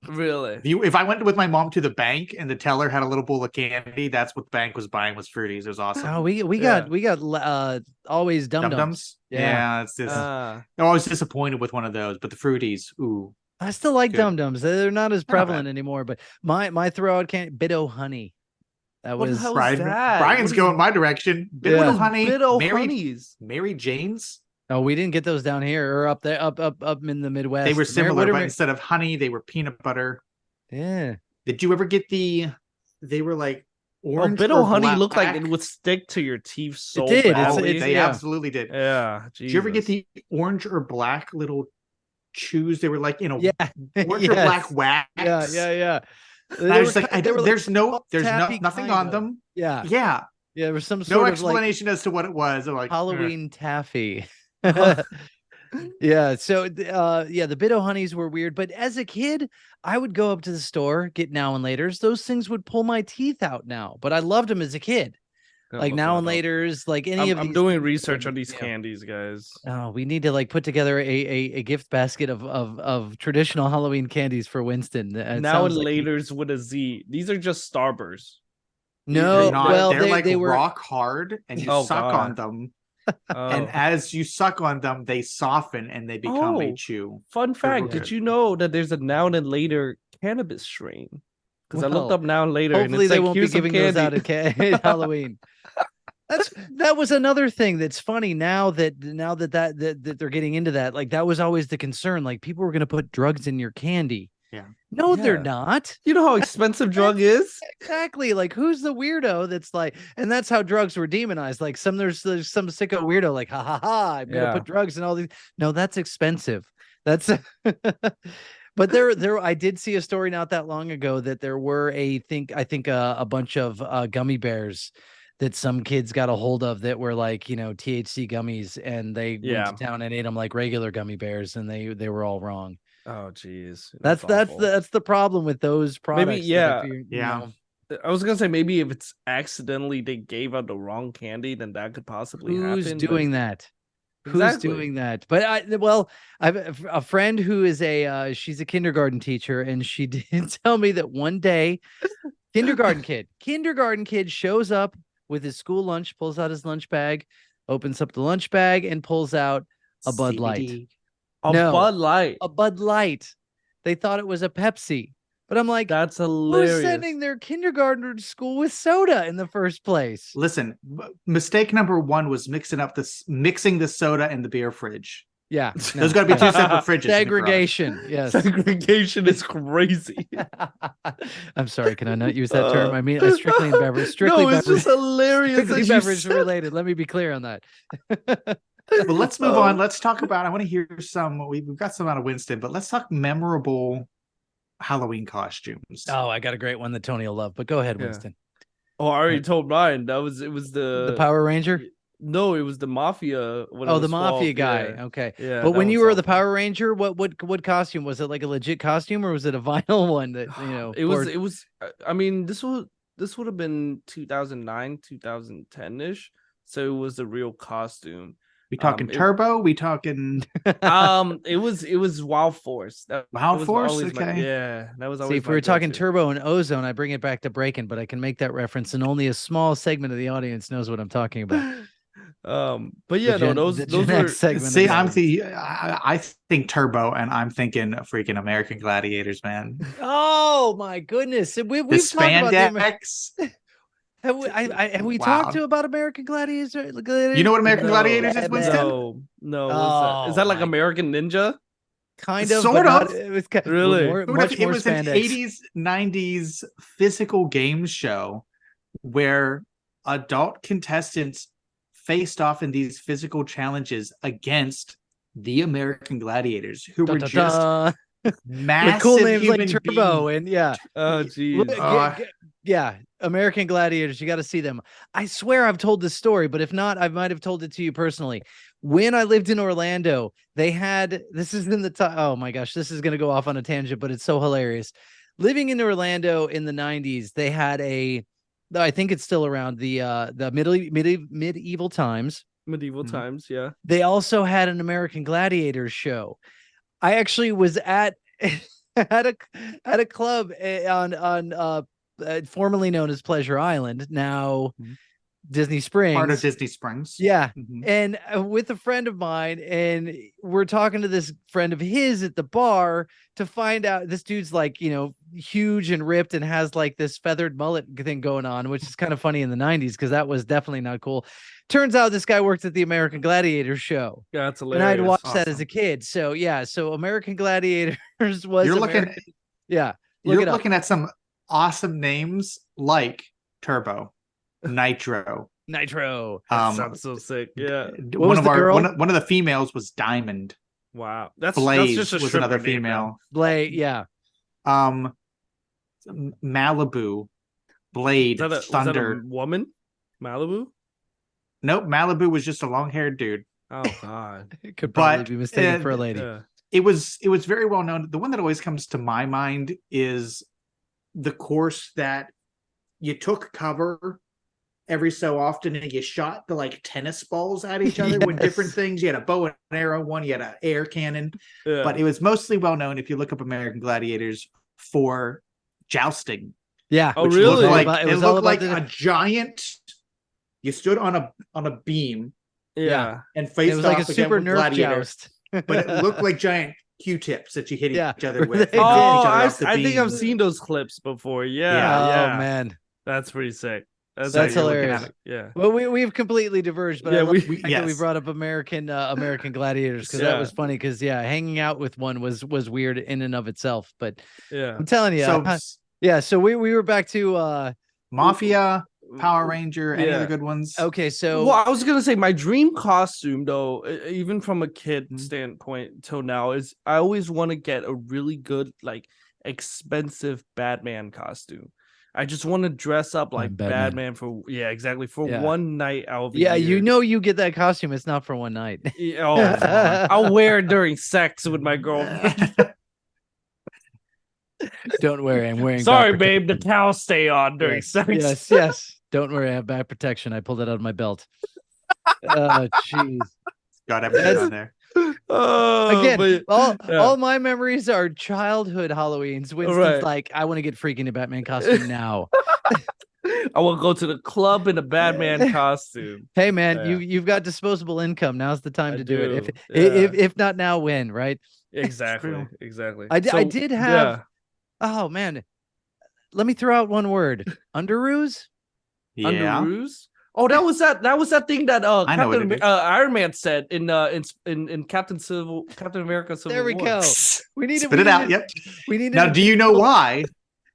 Really? If I went with my mom to the bank and the teller had a little bowl of candy, that's what the bank was buying was Fruities. It was awesome. Oh, we got always Dum-Dums. Yeah, it's just I'm always disappointed with one of those, but the Fruities, ooh. I still like Dum-Dums. They're not as prevalent anymore, but my throwout candy, Bit-O Honey. That what was the hell is that? Brian's going my direction. Bit-O Honey. Bit-O Honeys. Mary Jane's. Oh, we didn't get those down here or up there, up in the Midwest. They were similar, but instead of honey, they were peanut butter. Yeah. Did you ever get they were like orange? Bit-O Honey looked like it would stick to your teeth so it did. badly. They absolutely did. Yeah. Jesus. Did you ever get the orange or black little chews? They were like, orange or black wax. Yeah. I was like, there's nothing on them. Yeah. Yeah. Yeah, there was some sort of explanation as to what it was. I'm like Halloween taffy. Yeah. So, the Bit-O Honeys were weird, but as a kid, I would go up to the store, get Now and Laters. Those things would pull my teeth out now, but I loved them as a kid. Like Now and Laters, like I'm doing research on these candies, guys. Oh, we need to put together a gift basket of traditional Halloween candies for Winston. Now and Laters with a Z. These are just Starbursts. No, they're like rock hard, and you suck on them. And as you suck on them, they soften and they become a chew. Fun fact: did you know that there's a Now and Later cannabis strain? Because I looked up Now and Later. Hopefully, and they won't be giving those out at Halloween. That was another thing that's funny now that they're getting into that. Like that was always the concern. Like people were going to put drugs in your candy. Yeah. No, they're not. You know how expensive drug is? Exactly. Like who's the weirdo that's like, and that's how drugs were demonized. Like there's some sicko weirdo like, I'm gonna put drugs in all these. No, that's expensive. That's but there I did see a story not that long ago that there were I think a bunch of gummy bears that some kids got a hold of that were like, THC gummies, and they went to town and ate them like regular gummy bears, and they were all wrong. Oh geez, that's the problem with those products. Maybe I was gonna say maybe if it's accidentally they gave out the wrong candy, then that could possibly happen. Who's doing that? Exactly. Who's doing that? But I've a friend who is she's a kindergarten teacher, and she did tell me that one day, kindergarten kid shows up with his school lunch, pulls out his lunch bag, opens up the lunch bag, and pulls out a Bud Light. Bud Light. A Bud Light. They thought it was a Pepsi. But I'm like, that's hilarious. Who's sending their kindergartner to school with soda in the first place? Listen, mistake number one was mixing the soda in the beer fridge. Yeah. There's got to be two separate fridges. Segregation. Yes. Segregation is crazy. I'm sorry. Can I not use that term? I mean, strictly in beverage. Strictly it's beverage. Just hilarious. Strictly beverage related. Let me be clear on that. Well, let's move on. Let's talk about. I want to hear some. We've got some out of Winston, but let's talk memorable Halloween costumes. Oh, I got a great one that Tony will love. But go ahead, Winston. Oh, I already told mine. It was the Power Ranger. No, it was the Mafia. The Mafia guy. Yeah. Okay. Yeah. But when you were the Power Ranger, what costume was it? Like a legit costume, or was it a vinyl one that It was. I mean, this would have been 2009, 2010 ish. So it was the real costume. We talking Turbo? We talking? It was Wild Force. Wild Force. Okay. That was always. See, if we were talking Turbo and Ozone, I bring it back to Breaking, but I can make that reference, and only a small segment of the audience knows what I'm talking about. But yeah, those were. See, I think Turbo, and I'm thinking freaking American Gladiators, man. Oh my goodness, we've spandex. Have we Wow. talked to about American Gladiators? You know what American Gladiators is, Winston? No. What's that? Is that like American Ninja? Kind of, Sort but of. it was kind Really? much more It was an spandex. 80s, 90s physical games show where adult contestants faced off in these physical challenges against the American Gladiators, who were just massive with cool names like human Turbo beings. and yeah. Oh, geez. Yeah, American Gladiators. You got to see them. I swear I've told this story, but if not, I might have told it to you personally. When I lived in Orlando, they had, this is in the time. Oh my gosh, this is going to go off on a tangent, but it's so hilarious. Living in Orlando in the 90s, they had I think it's still around, the medieval times. Medieval times, yeah. They also had an American Gladiators show. I actually was at a club on formerly known as Pleasure Island, now Disney Springs. Part of Disney Springs. Yeah. And with a friend of mine, and we're talking to this friend of his at the bar to find out this dude's like, huge and ripped and has like this feathered mullet thing going on, which is kind of funny in the 90s because that was definitely not cool. Turns out this guy worked at the American Gladiator show. Yeah, that's hilarious. And I'd watched that as a kid. So yeah, so American Gladiators was You're looking at some awesome names like Turbo, Nitro. That sounds so sick. Yeah. One of the females was Diamond. Wow. That's Blaze just a was another female. Blade, yeah. Malibu, Blade, Thunder. Is that a woman? Malibu? Nope, Malibu was just a long-haired dude. Oh God. It could probably be mistaken for a lady. It was very well known. The one that always comes to my mind is the course that you took cover every so often and you shot the like tennis balls at each other with different things. You had a bow and arrow one, you had an air cannon. Yeah. But it was mostly well known, if you look up American Gladiators, for jousting. Yeah. Oh, really? It looked like a giant. You stood on a beam, and faced off like a super Nerf joust, but it looked like giant Q-tips that you hit each other with. I think I've seen those clips before. Yeah. Oh man, that's pretty sick. That's hilarious. Yeah. Well, we've completely diverged, but we brought up American Gladiators because that was funny. Because hanging out with one was weird in and of itself. But I'm telling you, so we were back to Mafia. Power Ranger, any other good ones? Okay, so I was gonna say my dream costume, though, even from a kid standpoint till now, is I always want to get a really good, like, expensive Batman costume. I just want to dress up like Batman for one night out of the year. You get that costume. It's not for one night. I'll wear it during sex with my girlfriend. Don't worry, I'm wearing. Sorry, babe. The towels stay on during sex. Yes. Don't worry, I have back protection. I pulled it out of my belt. Oh, jeez. Got everything on there. Again, all my memories are childhood Halloweens. Winston's like, I want to get freaking a Batman costume now. I will go to the club in a Batman costume. Hey, man, you've got disposable income. Now's the time to do it. If not now, when? Right? Exactly. I did have. Oh man, let me throw out one word. Underoos. Yeah. Underoos? Oh, that was that thing that Iron Man said in Captain America Civil War. There we go. We need spit it out. Yep. We need now. Do you know why?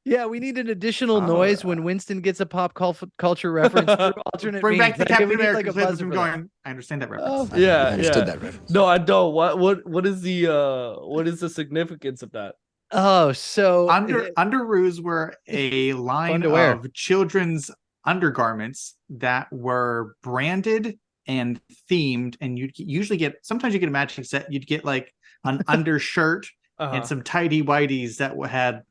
Yeah, we need an additional noise when Winston gets a pop culture reference. Alternate bring back the Captain like America clip from going. I understand that reference. I understood that reference. No, I don't. What is the significance of that? Oh, so Underoos were a line of children's undergarments that were branded and themed, and you'd usually sometimes you get a matching set. You'd get like an undershirt and some tidy whities that had,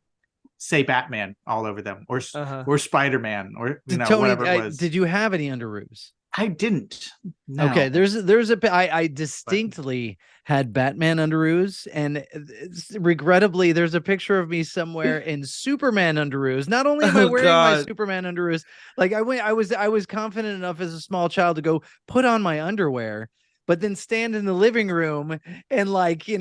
say, Batman all over them, or Spider-Man, or Tony, whatever it was. Did you have any Underoos? I didn't. No. Okay, I distinctly had Batman Underoos, and regrettably, there's a picture of me somewhere in Superman Underoos. Not only am I wearing my Superman Underoos, like I was confident enough as a small child to go put on my underwear, but then stand in the living room and Underoos.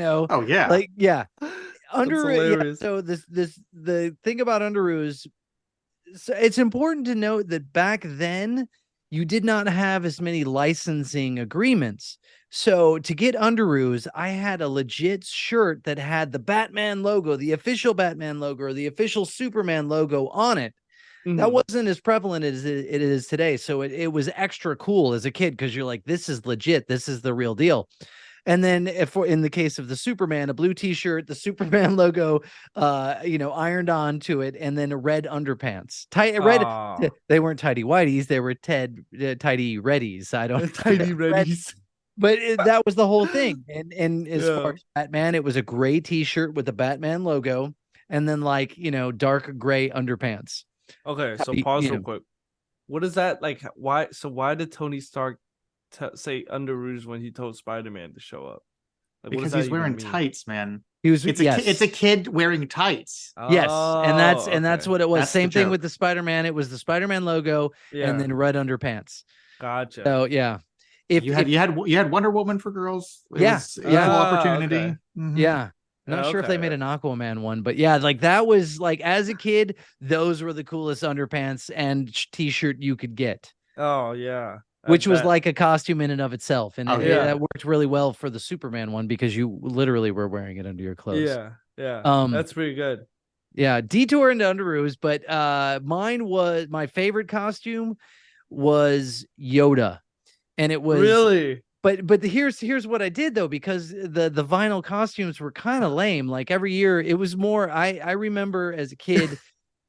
So the thing about Underoos. So it's important to note that back then you did not have as many licensing agreements. So to get Underoos, I had a legit shirt that had the Batman logo, the official Batman logo, or the official Superman logo on it. That wasn't as prevalent as it is today. So it was extra cool as a kid because you're like, this is legit. This is the real deal. And then if in the case of the Superman, a blue t-shirt, the Superman logo, ironed on to it, and then red underpants. They weren't tidy whities. They were tidy reddies. I don't tidy reddies. But that was the whole thing. And as far as Batman, it was a gray t-shirt with the Batman logo, and then dark gray underpants. Okay, so pause real quick. What is that like? Why did Tony Stark say Underoos when he told Spider-Man to show up? Like, because he's wearing tights, man. It's a kid wearing tights. Yes, and that's what it was. Same thing with the Spider-Man. It was the Spider-Man logo and then red underpants. Gotcha. So yeah, if you had Wonder Woman for girls. It was opportunity. Okay. Mm-hmm. Yeah. Not sure if they made an Aquaman one, but yeah, like that was like as a kid, those were the coolest underpants and t-shirt you could get. Oh yeah. Which was like a costume in and of itself. And that worked really well for the Superman one because you literally were wearing it under your clothes. Yeah. Yeah. That's pretty good. Yeah. Detour into Underoos, but my favorite costume was Yoda. And it was really. But here's what I did though, because the vinyl costumes were kind of lame. Like every year it was more, I remember as a kid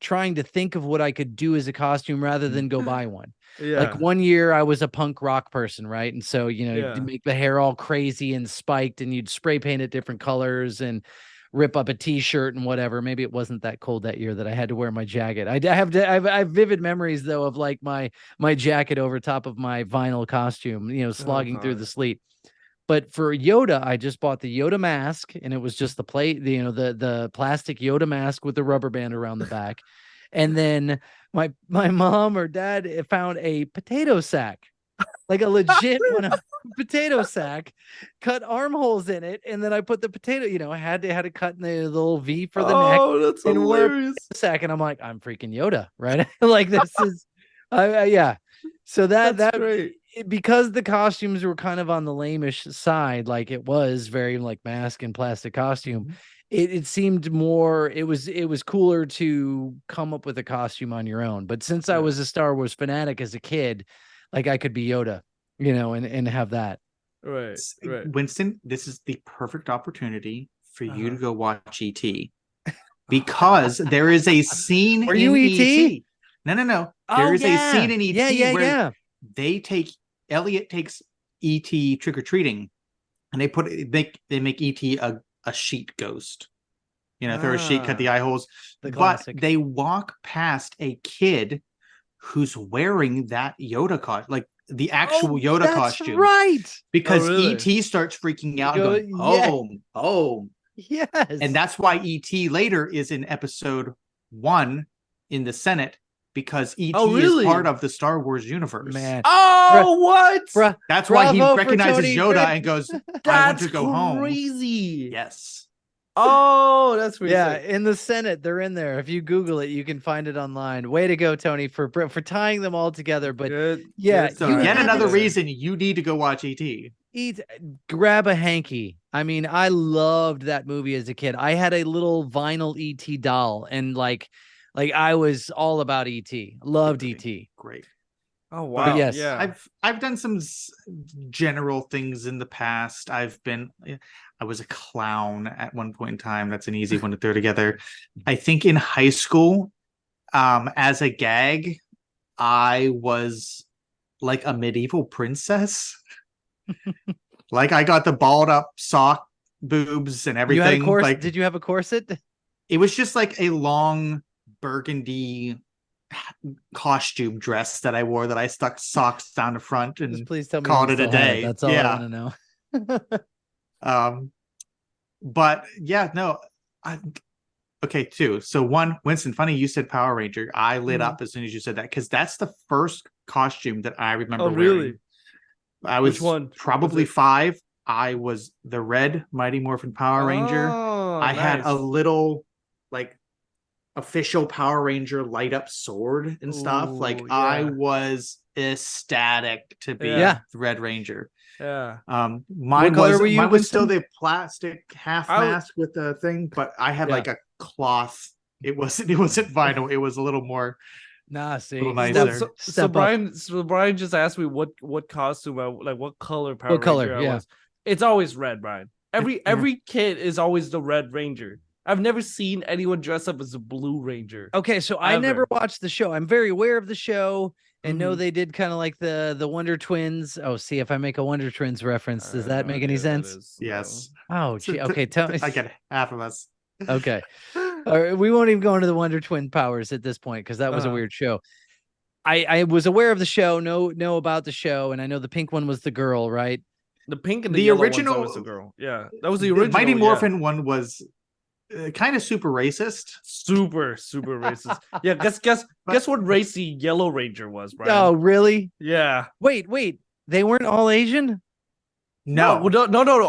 trying to think of what I could do as a costume rather than go buy one. Yeah. Like one year I was a punk rock person, right? And so, you'd make the hair all crazy and spiked and you'd spray paint it different colors and rip up a t-shirt and whatever. Maybe it wasn't that cold that year that I had to wear my jacket. I have vivid memories though of like my jacket over top of my vinyl costume, slogging through the sleet. But for Yoda, I just bought the Yoda mask, and it was just the plastic Yoda mask with the rubber band around the back. And then my mom or dad found a potato sack, like a legit potato sack, cut armholes in it, and then I put the potato. I had to cut in the little V for the neck. Oh, that's hilarious! Sack, and I'm like, I'm freaking Yoda, right? Like this is, yeah. So that's great. Because the costumes were kind of on the lamish side, like it was very like mask and plastic costume. It seemed more, it was cooler to come up with a costume on your own. But since I was a Star Wars fanatic as a kid, like I could be Yoda, and have that. Right. Winston, this is the perfect opportunity for you to go watch E.T. because there is a scene in E.T. No. There is a scene in E.T. where Elliot takes E.T. trick-or-treating, and they make E.T. a sheet ghost. Throw a sheet, cut the eye holes. But they walk past a kid who's wearing that Yoda costume, like the actual Yoda costume. Right. Because E.T. starts freaking out and going, home. Yes. And that's why E.T. later is in episode 1 in the Senate. Because E.T. is part of the Star Wars universe. Man. What? Bruh. That's why he recognizes Yoda and goes, I want to go home. Crazy. Yes. Oh, that's weird. Yeah, in the Senate, they're in there. If you Google it, you can find it online. Way to go, Tony, for tying them all together. But so yet another reason you need to go watch E.T. Grab a hanky. I mean, I loved that movie as a kid. I had a little vinyl E.T. doll, and like I was all about E.T. Loved E.T. Great. Oh wow! But yes, yeah. I've done some general things in the past. I was a clown at one point in time. That's an easy one to throw together. I think in high school, as a gag, I was like a medieval princess. Like I got the balled up sock boobs and everything. You had a corset? Did you have a corset? It was just like a long burgundy costume dress that I wore that I stuck socks down the front and just please tell me called it a day. That's all I want to know. But yeah, no. Okay, two. So one, Winston, funny you said Power Ranger. I lit up as soon as you said that because that's the first costume that I remember wearing. Really? I was probably 5. I was the red Mighty Morphin Power Ranger. I had a little like official Power Ranger light up sword and stuff. Like I was ecstatic to be the Red Ranger. Yeah. Mine was still the plastic half mask with the thing, but I had like a cloth. It wasn't vinyl. It was a little more. Nah, see, nicer. So Brian just asked me what costume, what color Power Ranger I was. It's always red, Brian. Every kid is always the Red Ranger. I've never seen anyone dress up as a Blue Ranger. Okay, so I never watched the show. I'm very aware of the show and know they did kind of like the Wonder Twins. Oh, see if I make a Wonder Twins reference. Does that make any sense? Yes. Oh, gee. Okay, tell me. I get half of us. Okay. All right, we won't even go into the Wonder Twin powers at this point because that was a weird show. I was aware of the show, know about the show, and I know the pink one was the girl, right? The pink and the original was the girl. Yeah, that was the original. Mighty Morphin one was kind of super racist. Super racist. Yeah, guess what race the Yellow Ranger was, Brian? Oh, really? Yeah. Wait. They weren't all Asian? No.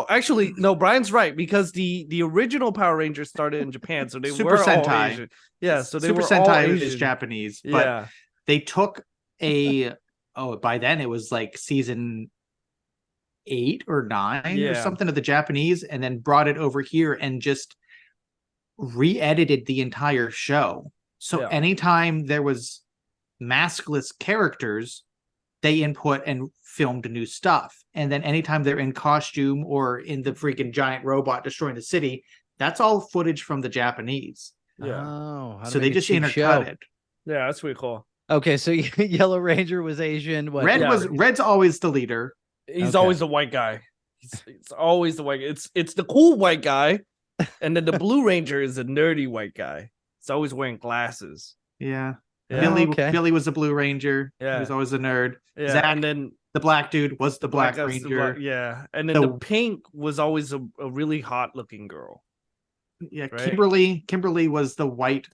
Actually, no. Brian's right because the original Power Rangers started in Japan, so they Super were Sentai. all Asian. Yeah, so they Super were Sentai all Asian. is Japanese, but they took by then it was like season 8 or 9 or something of the Japanese, and then brought it over here and just re-edited the entire show. So anytime there was maskless characters, they input and filmed new stuff. And then anytime they're in costume or in the freaking giant robot destroying the city, that's all footage from the Japanese. Yeah. Oh, so they just intercut it. Yeah, that's pretty cool. Okay, so Yellow Ranger was Asian. Red's always the leader. He's always the white guy. It's always the white. It's the cool white guy, and then the Blue Ranger is a nerdy white guy. He's always wearing glasses. Yeah. Billy was the Blue Ranger. Yeah, he was always a nerd. Yeah, Zach, and then the black dude was the Black Ranger. And then the pink was always a really hot looking girl. Yeah, right? Kimberly was the white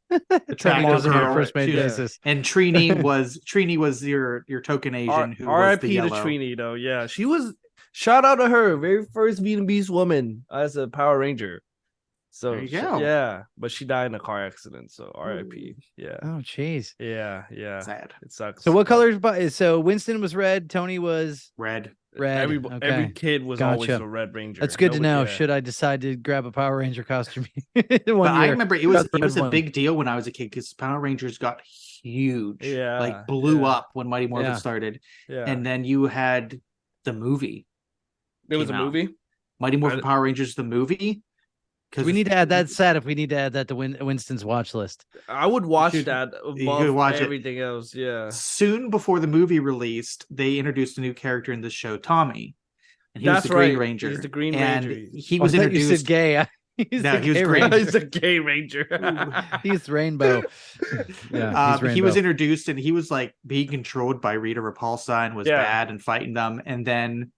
attractive girl. First made basis. And Trini was your token Asian who was the yellow. R.I.P. to Trini though. Yeah, she was. Shout out to her, very first Vietnamese woman as a Power Ranger. So there you go. Yeah, but she died in a car accident. So R.I.P. Yeah. Oh, jeez. Yeah. Sad. It sucks. So what colors? So Winston was red. Tony was red. Every kid was always a Red Ranger. That's good to know. Should I decide to grab a Power Ranger costume? I remember it was a big deal when I was a kid because Power Rangers got huge. Yeah. Like blew up when Mighty Morphin started. Yeah. And then you had the movie. There was a movie? Mighty Morphin Power Rangers, the movie. We need to add that. Sad if we need to add that to Winston's watch list. I would watch that above everything else. Yeah. Soon before the movie released, they introduced a new character in the show, Tommy, and he was the Green Ranger. He's the Green Ranger. He was introduced. You said gay. He was green. He's a gay ranger. He's rainbow. Yeah, he was introduced, and he was like being controlled by Rita Repulsa and was bad and fighting them, and then.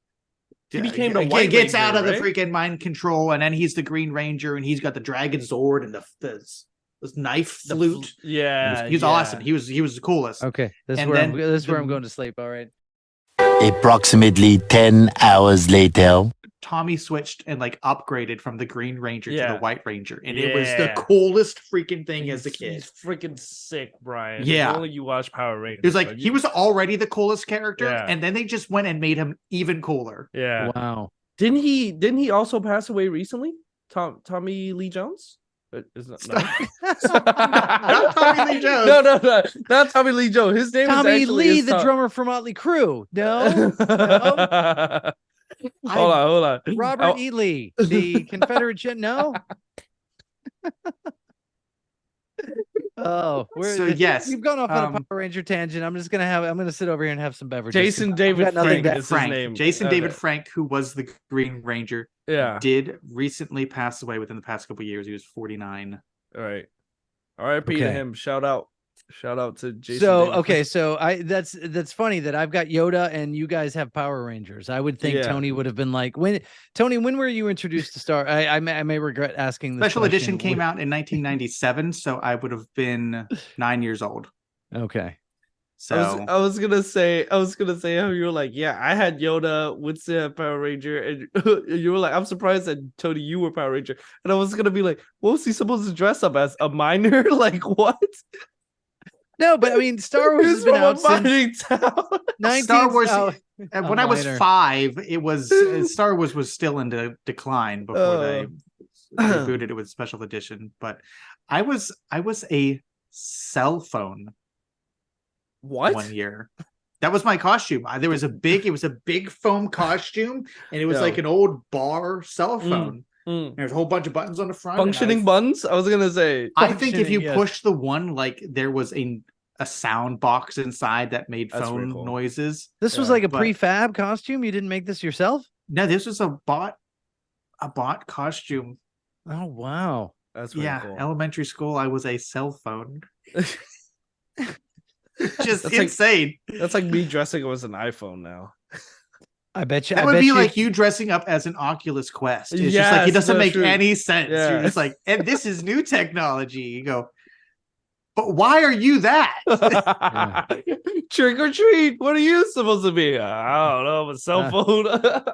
He became the White gets Ranger, out of right? the freaking mind control, and then he's the Green Ranger, and he's got the Dragon Sword and this knife flute. He was awesome. He was the coolest. Okay, this is where I'm going to sleep. All right. Approximately 10 hours later. Tommy switched and like upgraded from the Green Ranger to the White Ranger, and it was the coolest freaking thing as a kid. He's freaking sick, Brian. Yeah, only you watch Power Rangers. It was like he was already the coolest character, and then they just went and made him even cooler. Yeah, wow. Didn't he also pass away recently? Tommy Lee Jones? Not Tommy Lee Jones. No, not Tommy Lee Jones. His name Tommy is Lee, the drummer for Motley Crue. No. Hold on. Robert E. Lee, the Confederate no. We've gone off on a Power Ranger tangent. I'm gonna sit over here and have some beverages. Jason David Frank is his name. Jason David Frank, who was the Green Ranger, did recently pass away within the past couple of years. He was 49. All right. R.I.P. to him. Shout out to Jason. So that's funny that I've got Yoda and you guys have Power Rangers. I would think Tony would have been like, when were you introduced to Star? I may regret asking this. Special edition came out in 1997, so I would have been 9 years old. Okay. So I was gonna say how you were like, yeah, I had Yoda, Winston had Power Ranger, and you were like, I'm surprised that Tony, you were Power Ranger, and I was gonna be like, what was he supposed to dress up as? A miner? Like what? No, but I mean, Star Wars has been out since town. 19. Star Wars. Oh, When I was minor. 5, it was Star Wars was still in decline before they rebooted it with special edition. But I was a cell phone What? 1 year. That was my costume. It was a big foam costume, and it was like an old bar cell phone. There's a whole bunch of buttons on the front. Functioning buttons? I was gonna say. I think if you yes. push the one, like there was a sound box inside that made That's phone pretty cool. noises. This was like a but- prefab costume. You didn't make this yourself? No, this was a bought costume. Oh wow. That's pretty cool. Elementary school, I was a cell phone. Just That's like- insane. That's like me dressing up as an iPhone now. I bet you That would be like you dressing up as an Oculus Quest. It's just like it doesn't make any sense. Yeah. You're just like, and this is new technology. You go, but why are you that? Trick or treat. What are you supposed to be? I don't know. A cell phone.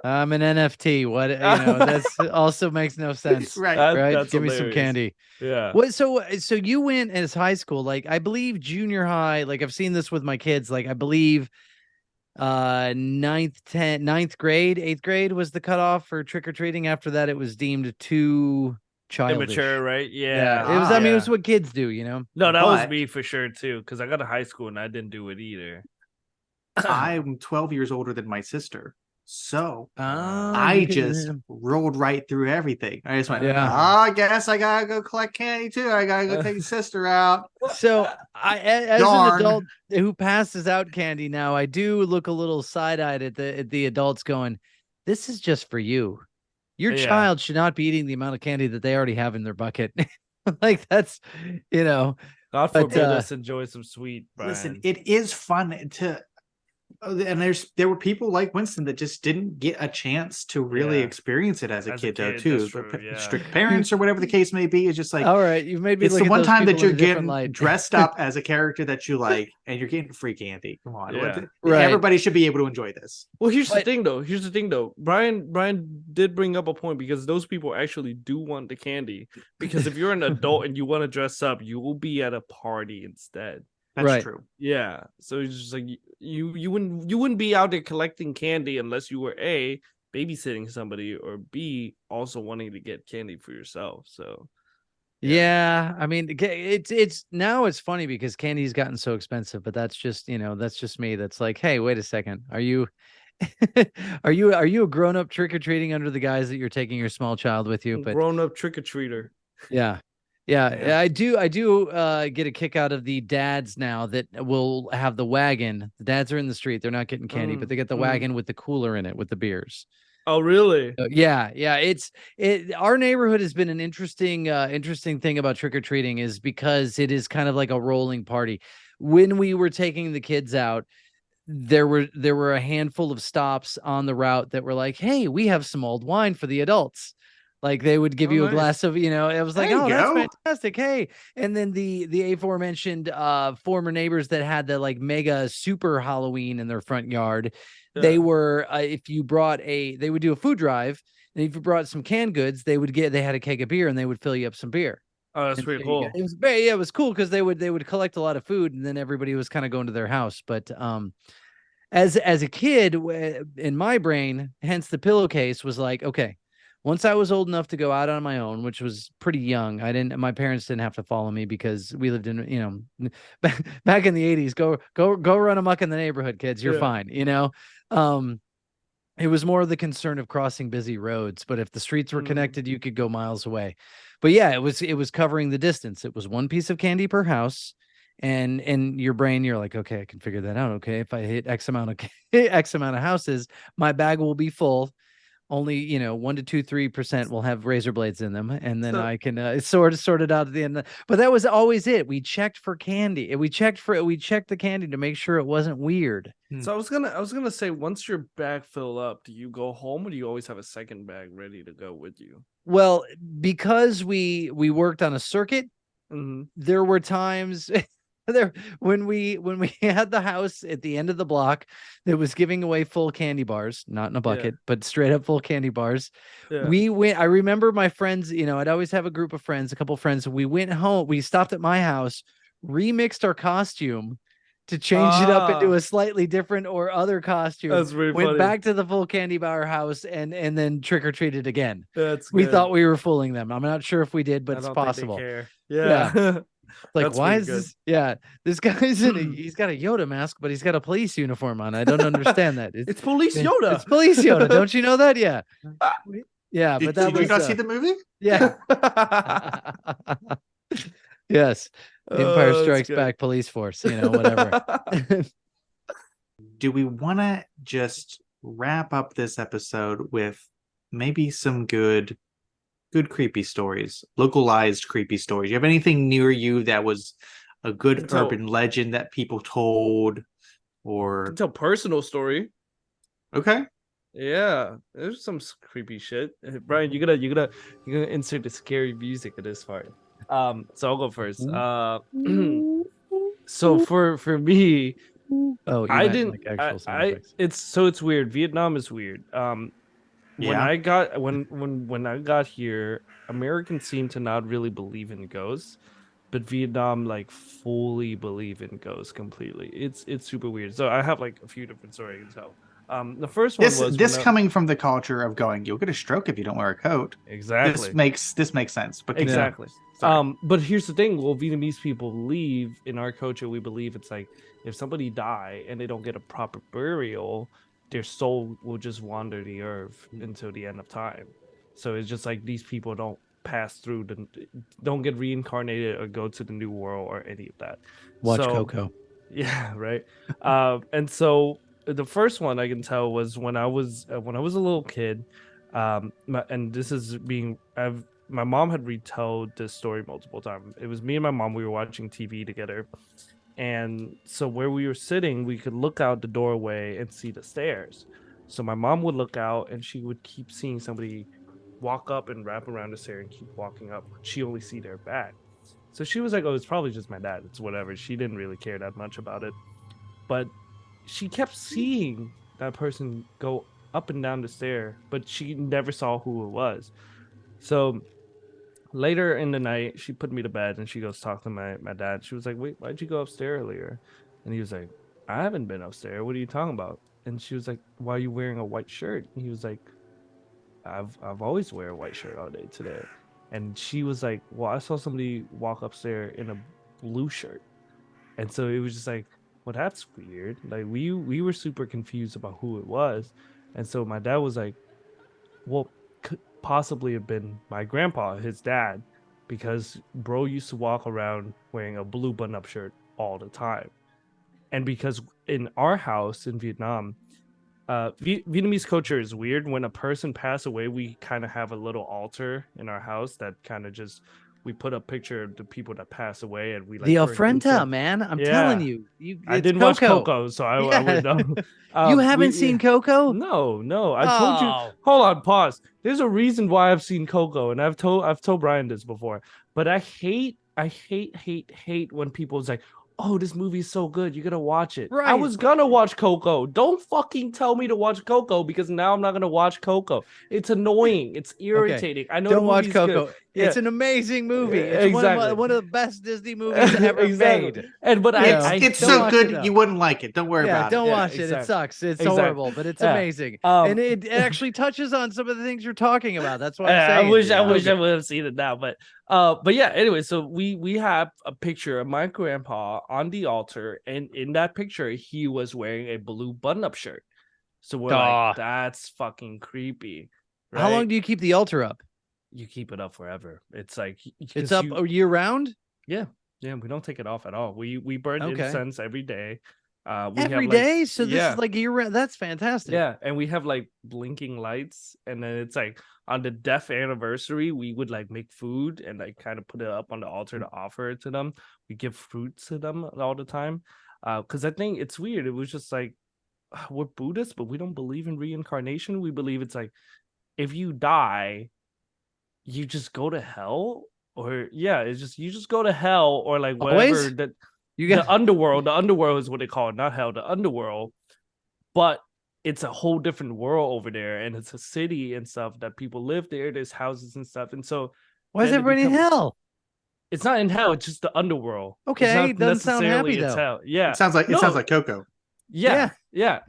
I'm an NFT. What that's also makes no sense. Right. Right? That's Give me some hilarious. candy. Yeah. What so you went as high school, like I believe junior high, like I've seen this with my kids, like I believe ninth grade, 8th grade was the cutoff for trick-or-treating. After that, it was deemed too childish. Immature, right? Yeah. It was, I mean, it was what kids do, you know? No, that was But- me for sure too, because I got to high school and I didn't do it either. I'm 12 years older than my sister. So Oh, I you can- just rolled right through everything. I just went, Yeah. I guess I gotta go collect candy too. I gotta go take your sister out. So as Darn. an adult who passes out candy now, I do look a little side-eyed at the adults going, this is just for you. Your Yeah. child should not be eating the amount of candy that they already have in their bucket. Like that's, you know, God But, forbid us enjoy some sweet. Brian. Listen, it is fun to, and there were people like Winston that just didn't get a chance to really Yeah. experience it as a kid, though, kid, too. that's true, yeah. Strict parents or whatever the case may be. It's just like, all right, you've made me it's look the at one those time that people in you're a different getting light. dressed up as a character that you like, and you're getting free candy. Come on, Yeah. Right. Everybody should be able to enjoy this. Well, here's the But- thing, though. Brian did bring up a point, because those people actually do want the candy. Because if you're an adult and you want to dress up, you will be at a party instead. That's Right. true. Yeah, so it's just like you wouldn't be out there collecting candy unless you were A, babysitting somebody, or B, also wanting to get candy for yourself. So Yeah, I mean, it's now it's funny because candy's gotten so expensive, but that's just, you know, that's just me. That's like, hey, wait a second, are you are you a grown-up trick-or-treating under the guise that you're taking your small child with you? But grown up trick or treater. yeah. I do get a kick out of the dads now that will have the wagon. The dads are in the street, they're not getting candy, but they get the wagon with the cooler in it with the beers. Oh, really? Yeah. Our neighborhood has been an interesting thing about trick-or-treating, is because it is kind of like a rolling party. When we were taking the kids out, there were a handful of stops on the route that were like, hey, we have some old wine for the adults. Like they would give Oh, you a nice. glass of, you know, it was like, There you oh, that's go. fantastic. Hey. And then the aforementioned former neighbors that had the like mega super Halloween in their front yard. They were, if you brought they would do a food drive, and if you brought some canned goods, they had a keg of beer and they would fill you up some beer. Oh, that's And pretty so you cool. got- it was cool because they would collect a lot of food, and then everybody was kind of going to their house. But as a kid, in my brain, hence the pillowcase was like, okay, once I was old enough to go out on my own, which was pretty young, my parents didn't have to follow me because we lived in, you know, back in the 80s, go run amok in the neighborhood, kids. You're Yeah. fine. You know, it was more the concern of crossing busy roads, but if the streets were connected, you could go miles away. But yeah, it was covering the distance. It was one piece of candy per house. And in your brain, you're like, okay, I can figure that out. Okay, if I hit X amount of houses, my bag will be full. Only, you know, 1 to 2, 3% will have razor blades in them, and then So- I can sort it out at the end. But that was always it. We checked for candy. We checked the candy to make sure it wasn't weird. So I was gonna say, once your bag fill up, do you go home, or do you always have a second bag ready to go with you? Well, because we worked on a circuit, Mm-hmm. there were times there when we had the house at the end of the block that was giving away full candy bars, not in a bucket, but straight up full candy bars. Yeah. We went, I remember my friends, I'd always have a group of friends, a couple of friends. We went home, we stopped at my house, remixed our costume to change it up into a slightly different or other costume. That's really went funny. back to the full candy bar house and then trick-or-treated again. That's we good. thought we were fooling them. I'm not sure if we did, but it's don't think possible. they care. Yeah. Like, That's why really is good. this? Yeah, this guy's he's got a Yoda mask, but he's got a police uniform on. I don't understand that. It's Police Yoda. It's police Yoda. Don't you know that? Yeah. Yeah, but that did was you not see the movie? yeah. Yes. Empire that's Strikes good. Back police force, whatever. Do we want to just wrap up this episode with maybe some good creepy stories, localized creepy stories? You have anything near you that was a good urban legend that people told, or Tell personal story. okay? Yeah, there's some creepy shit. Brian, you gotta insert the scary music at this part. So I'll go first. So for me, Oh, I meant, didn't. like, actual sound I effects. it's weird. Vietnam is weird. When Yeah. I got when I got here, Americans seem to not really believe in ghosts, but Vietnam like fully believe in ghosts completely. It's super weird. So I have like a few different stories I can tell. The first one was This coming from the culture of going, you'll get a stroke if you don't wear a coat. exactly. This makes sense. But Exactly. Sorry. But here's the thing. Well, Vietnamese people believe in our culture. We believe it's like if somebody die and they don't get a proper burial, their soul will just wander the earth until the end of time. So it's just like these people don't pass through don't get reincarnated or go to the new world or any of that. Watch So- Coco. Yeah, right. And so the first one I can tell was when I was a little kid, and this is my mom had retold this story multiple times. It was me and my mom. We were watching TV together, and so where we were sitting, we could look out the doorway and see the stairs. So my mom would look out, and she would keep seeing somebody walk up and wrap around the stair and keep walking up. She only see their back. So she was like, "Oh, it's probably just my dad. It's whatever." She didn't really care that much about it, but she kept seeing that person go up and down the stair, but she never saw who it was. So later in the night, she put me to bed and she goes talk to my dad. She was like, "Wait, why'd you go upstairs earlier?" And he was like, "I haven't been upstairs. What are you talking about?" And she was like, "Why are you wearing a white shirt?" And he was like, I've always wear a white shirt all day today." And she was like, "Well, I saw somebody walk upstairs in a blue shirt." And so it was just like, well, that's weird. Like we were super confused about who it was. And so my dad was like, well, could possibly have been my grandpa, his dad, because bro used to walk around wearing a blue button-up shirt all the time. And because in our house in Vietnam, Vietnamese culture is weird. When a person passes away, we kind of have a little altar in our house that kind of just we put a picture of the people that pass away, and we like The burn Ofrenda, incense. man. I'm Yeah. telling you. I It's didn't watch Coco, so I would know. You haven't seen Coco? No. I told you. Oh. Hold on, pause. There's a reason why I've seen Coco, and I've told Brian this before. But I hate when people's like, "Oh, this movie is so good, you gotta watch it." I Right. was gonna watch Coco. Don't fucking tell me to watch Coco because now I'm not gonna watch Coco. It's annoying. It's irritating. I know Don't the watch movie's Coco. good. It's Yeah. an amazing movie. Yeah, It's exactly. one of the best Disney movies ever Exactly. made. And but Yeah. It's don't so watch good it, though. you wouldn't like it. Don't worry Yeah, about don't it. watch it. It exactly. sucks. It's Exactly. horrible, but it's Yeah. amazing. Um, And it actually touches on some of the things you're talking about. That's why I'm I saying. wish I Okay. wish I would have seen it now, but yeah. Anyway, so we have a picture of my grandpa on the altar, and in that picture, he was wearing a blue button-up shirt. So we're Duh. like, that's fucking creepy. How long do you keep the altar up? you keep it up forever? It's like It's up year round? Yeah, we don't take it off at all. We burn Okay. incense every day. We Every have, day? So this yeah. is like year round. That's fantastic. Yeah, and we have like blinking lights, and then it's like on the death anniversary, we would like make food and like kind of put it up on the altar to offer it to them. We give fruits to them all the time, because I think it's weird. It was just like we're Buddhists, but we don't believe in reincarnation. We believe it's like if you die, you just go to hell, or it's just you just go to hell, or like whatever Always? that. The underworld. The underworld is what they call it, not hell. The underworld, but it's a whole different world over there, and it's a city and stuff that people live there. There's houses and stuff, and so why is everybody in hell? It's not in hell. It's just the underworld. Okay, it doesn't sound happy though. Hell. Yeah, it sounds like Coco. Yeah.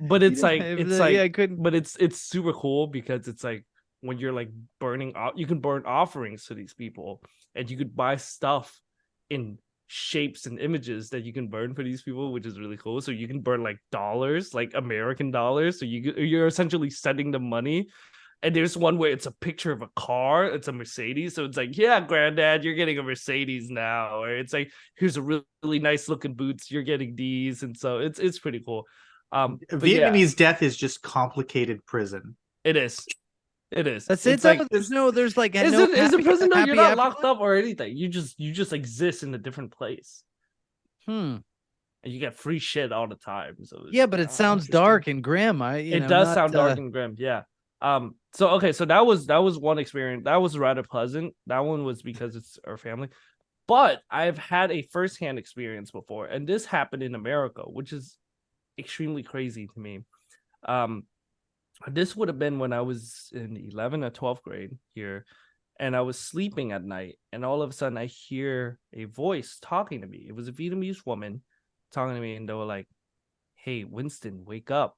But it's I couldn't. But it's super cool because it's like when you're like burning off, you can burn offerings to these people, and you could buy stuff in shapes and images that you can burn for these people, which is really cool. So you can burn like dollars, like American dollars. So you're essentially sending them money. And there's one where it's a picture of a car. It's a Mercedes. So it's like, yeah, granddad, you're getting a Mercedes now. Or it's like, here's a really, really nice looking boots. You're getting these. And so it's pretty cool. Vietnamese death is just complicated prison. It is. That's it. Like, there's like is it prison though? You're not locked up or anything. You just exist in a different place. And you get free shit all the time. So yeah, but it sounds dark and grim. It does sound dark and grim. Yeah. So that was one experience. That was rather pleasant. That one was because it's our family. But I've had a firsthand experience before, and this happened in America, which is extremely crazy to me. This would have been when I was in 11th or 12th grade here, and I was sleeping at night, and all of a sudden I hear a voice talking to me. It was a Vietnamese woman talking to me, and they were like, "Hey, Winston, wake up.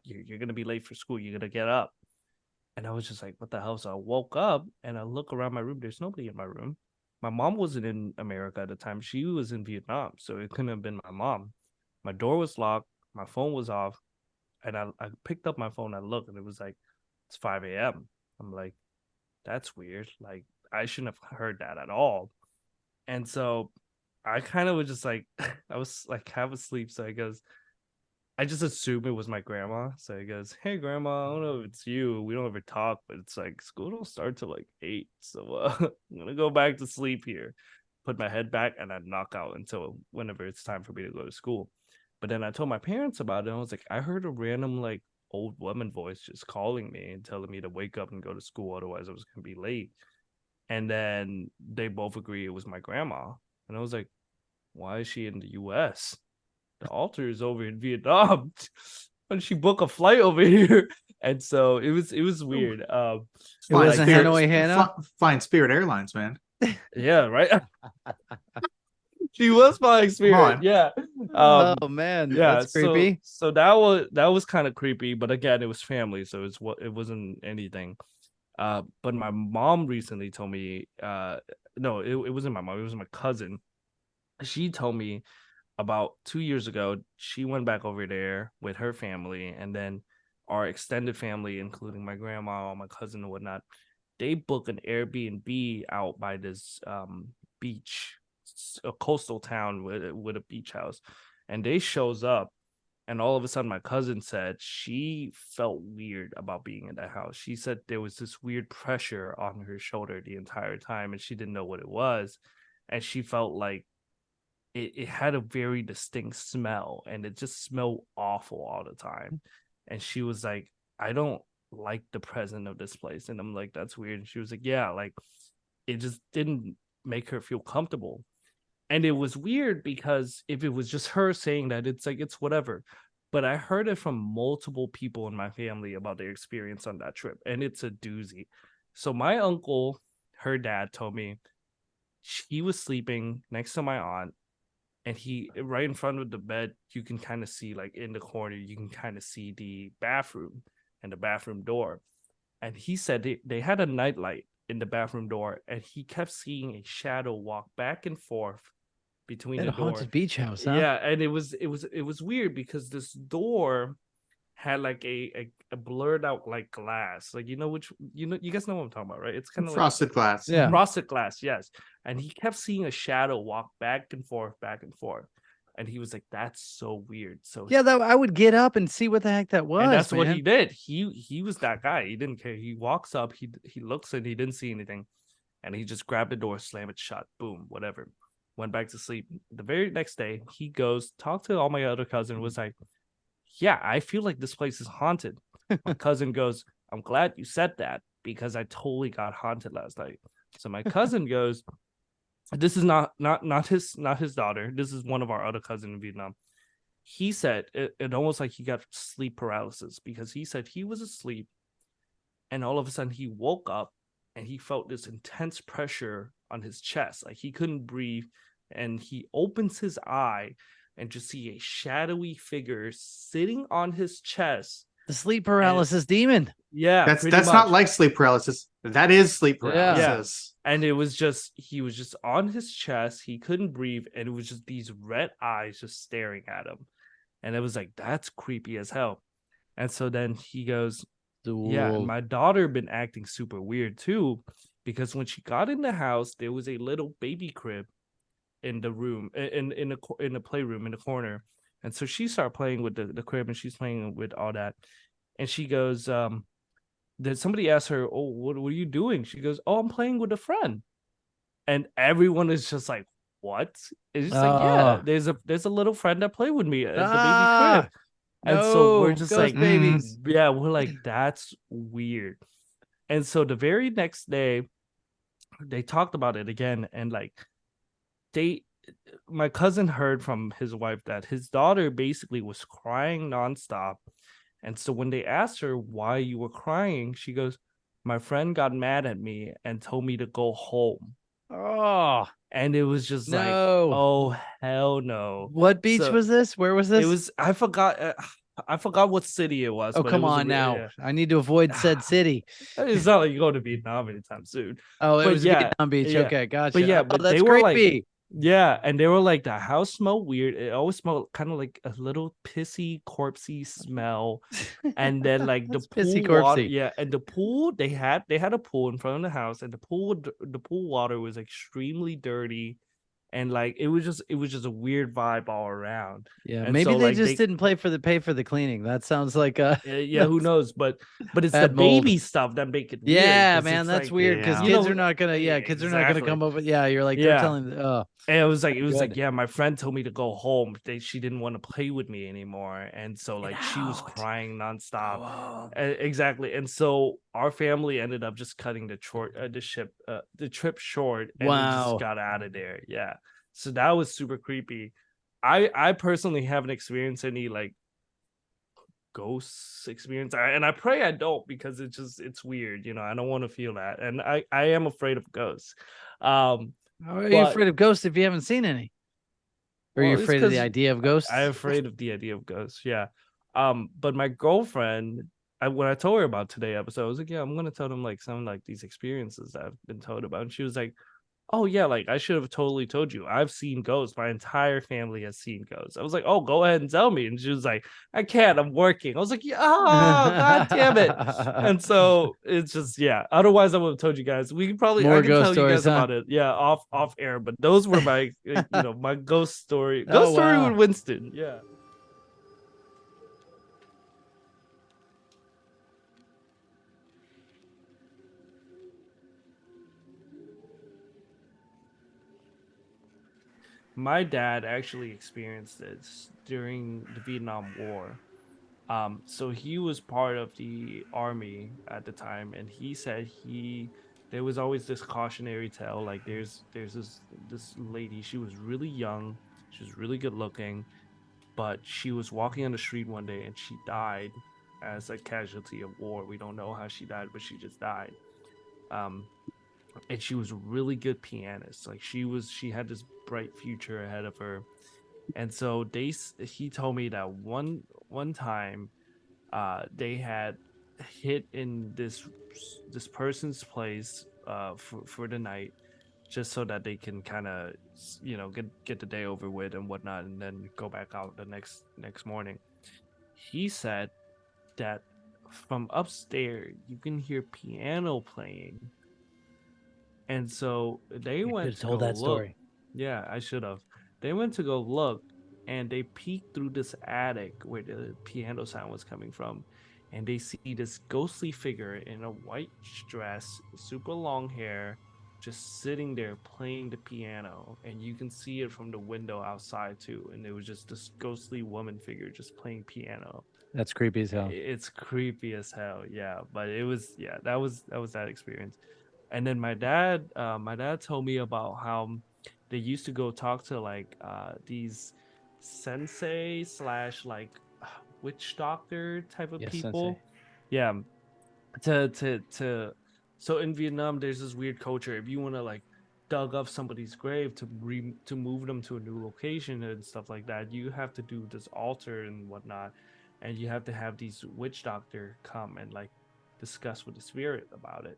You're gonna be late for school. You're gonna get up." And I was just like, what the hell? So I woke up and I look around my room. There's nobody in my room. My mom wasn't in America at the time. She was in Vietnam. So it couldn't have been my mom. My door was locked. My phone was off. And I picked up my phone. I looked and it was like, it's 5 a.m. I'm like, that's weird. Like, I shouldn't have heard that at all. And so I kind of was just like, I was like half asleep. So I just assumed it was my grandma. So he goes, "Hey, grandma, I don't know if it's you. We don't ever talk, but it's like school don't start till like 8. So I'm going to go back to sleep here." Put my head back and I knock out until whenever it's time for me to go to school. But then I told my parents about it. And I was like, I heard a random like old woman voice just calling me and telling me to wake up and go to school. Otherwise, I was going to be late. And then they both agree it was my grandma. And I was like, why is she in the U.S.? The altar is over in Vietnam. Why did she book a flight over here? And so it was weird. It was a Hanoi Hannah. Flying Spirit Airlines, man. Yeah, right. She was flying Spirit. Yeah. Oh man, yeah, that's creepy. So that was kind of creepy, but again, it was family, so it wasn't anything. But my mom recently told me, no, it wasn't my mom. It was my cousin. She told me about 2 years ago, she went back over there with her family, and then our extended family, including my grandma, my cousin, and whatnot, they booked an Airbnb out by this beach, a coastal town with a beach house, and they shows up, and all of a sudden, my cousin said she felt weird about being in that house. She said there was this weird pressure on her shoulder the entire time, and she didn't know what it was, and she felt like it had a very distinct smell, and it just smelled awful all the time. And she was like, I don't like the presence of this place. And I'm like, that's weird. And she was like, yeah, like it just didn't make her feel comfortable. And it was weird because if it was just her saying that, it's like, it's whatever. But I heard it from multiple people in my family about their experience on that trip, and it's a doozy. So my uncle, her dad, told me he was sleeping next to my aunt, and he, right in front of the bed, you can kind of see, like in the corner, you can kind of see the bathroom and the bathroom door. And he said they had a nightlight in the bathroom door, and he kept seeing a shadow walk back and forth between the door. Haunted beach house, huh? Yeah, and it was weird because this door had like a blurred out like glass, like you guys know what I'm talking about, right? It's kind of frosted like glass. Yeah, frosted glass, yes. And he kept seeing a shadow walk back and forth, and he was like, "That's so weird." So yeah, I would get up and see what the heck that was. And that's man. what he did. He was that guy. He didn't care. He walks up, he looks and he didn't see anything, and he just grabbed the door, slammed it shut, boom, whatever. Went back to sleep. The very next day, he goes, talked to all my other cousin, was like, yeah, I feel like this place is haunted. My cousin goes, I'm glad you said that because I totally got haunted last night. So my cousin goes, this is not his daughter. This is one of our other cousins in Vietnam. He said it almost like he got sleep paralysis, because he said he was asleep and all of a sudden he woke up and he felt this intense pressure on his chest, like he couldn't breathe, and he opens his eye and just see a shadowy figure sitting on his chest. The sleep paralysis demon. Yeah, that's not like sleep paralysis. That is sleep paralysis. Yeah. And it was just, he was just on his chest. He couldn't breathe. And it was just these red eyes just staring at him. And it was like, that's creepy as hell. And so then he goes, yeah, and my daughter been acting super weird too, because when she got in the house, there was a little baby crib in the room, in the playroom in the corner. And so she started playing with the crib, and she's playing with all that. And she goes, then somebody asked her, oh, what are you doing? She goes, oh, I'm playing with a friend. And everyone is just like, what? It's just like, yeah, there's a little friend that played with me at the baby crib. And so we're just like, babies. Yeah, we're like, that's weird. And so the very next day, they talked about it again. And like, my cousin heard from his wife that his daughter basically was crying nonstop. And so when they asked her why you were crying, she goes, my friend got mad at me and told me to go home. Oh, and it was just like, oh, hell no. What beach was this? Where was this? It was, I forgot what city it was. Oh, come on now. Yeah. I need to avoid said city. It's not like you go to Vietnam anytime soon. Oh, it was Vietnam Beach. Yeah. Okay, gotcha. But yeah, but that's they were creepy. Like, yeah, and they were like, the house smelled weird. It always smelled kind of like a little pissy-corpsey smell. And then like the pool water, yeah, and the pool, they had a pool in front of the house, and the pool water was extremely dirty. And like it was just a weird vibe all around. Yeah, and maybe so, they just didn't pay for the cleaning. That sounds like yeah, who knows? But it's the baby stuff that make it weird. Yeah, man, that's like, weird because kids are not gonna kids are not gonna come over. Yeah, you're like they're telling and it was like yeah, my friend told me to go home. She didn't want to play with me anymore, and so like she was crying nonstop. Oh. Exactly, and so our family ended up just cutting the trip short, and we just got out of there. Yeah, so that was super creepy. I personally haven't experienced any like ghost experience, and I pray I don't, because it's weird. I don't want to feel that, and I am afraid of ghosts. How are you afraid of ghosts if you haven't seen any? Or are you afraid of the idea of ghosts? I'm afraid of the idea of ghosts, yeah. But my girlfriend, when I told her about today's episode, I was like, yeah, I'm gonna tell them like some like these experiences that I've been told about. And she was like, oh yeah, like I should have totally told you. I've seen ghosts. My entire family has seen ghosts. I was like, oh, go ahead and tell me. And she was like, I can't. I'm working. I was like, yeah, oh, god damn it. And so it's just, yeah. Otherwise, I would have told you guys. We could probably I can tell you guys about it. Yeah, off air. But those were my my ghost story. Story with Winston. Yeah. My dad actually experienced this during the Vietnam War. So he was part of the army at the time, and he said there was always this cautionary tale. Like there's this lady. She was really young. She was really good looking, but she was walking on the street one day and she died as a casualty of war. We don't know how she died, but she just died. And she was a really good pianist. Like she had this bright future ahead of her. And so he told me that one time they had hit in this person's place for the night, just so that they can kind of get the day over with and whatnot, and then go back out the next morning. He said that from upstairs you can hear piano playing. And so they went to told that look. Story. Yeah, I should have. They went to go look, and they peeked through this attic where the piano sound was coming from, and they see this ghostly figure in a white dress, super long hair, just sitting there playing the piano, and you can see it from the window outside too. And it was just this ghostly woman figure just playing piano. That's creepy as hell. It's creepy as hell, yeah. But it was, yeah, that was that experience. And then my dad told me about how they used to go talk to like these sensei slash like witch doctor type of Yes, people. sensei. Yeah, to so in Vietnam there's this weird culture. If you want to like dug up somebody's grave to move them to a new location and stuff like that, you have to do this altar and whatnot, and you have to have these witch doctor come and like discuss with the spirit about it.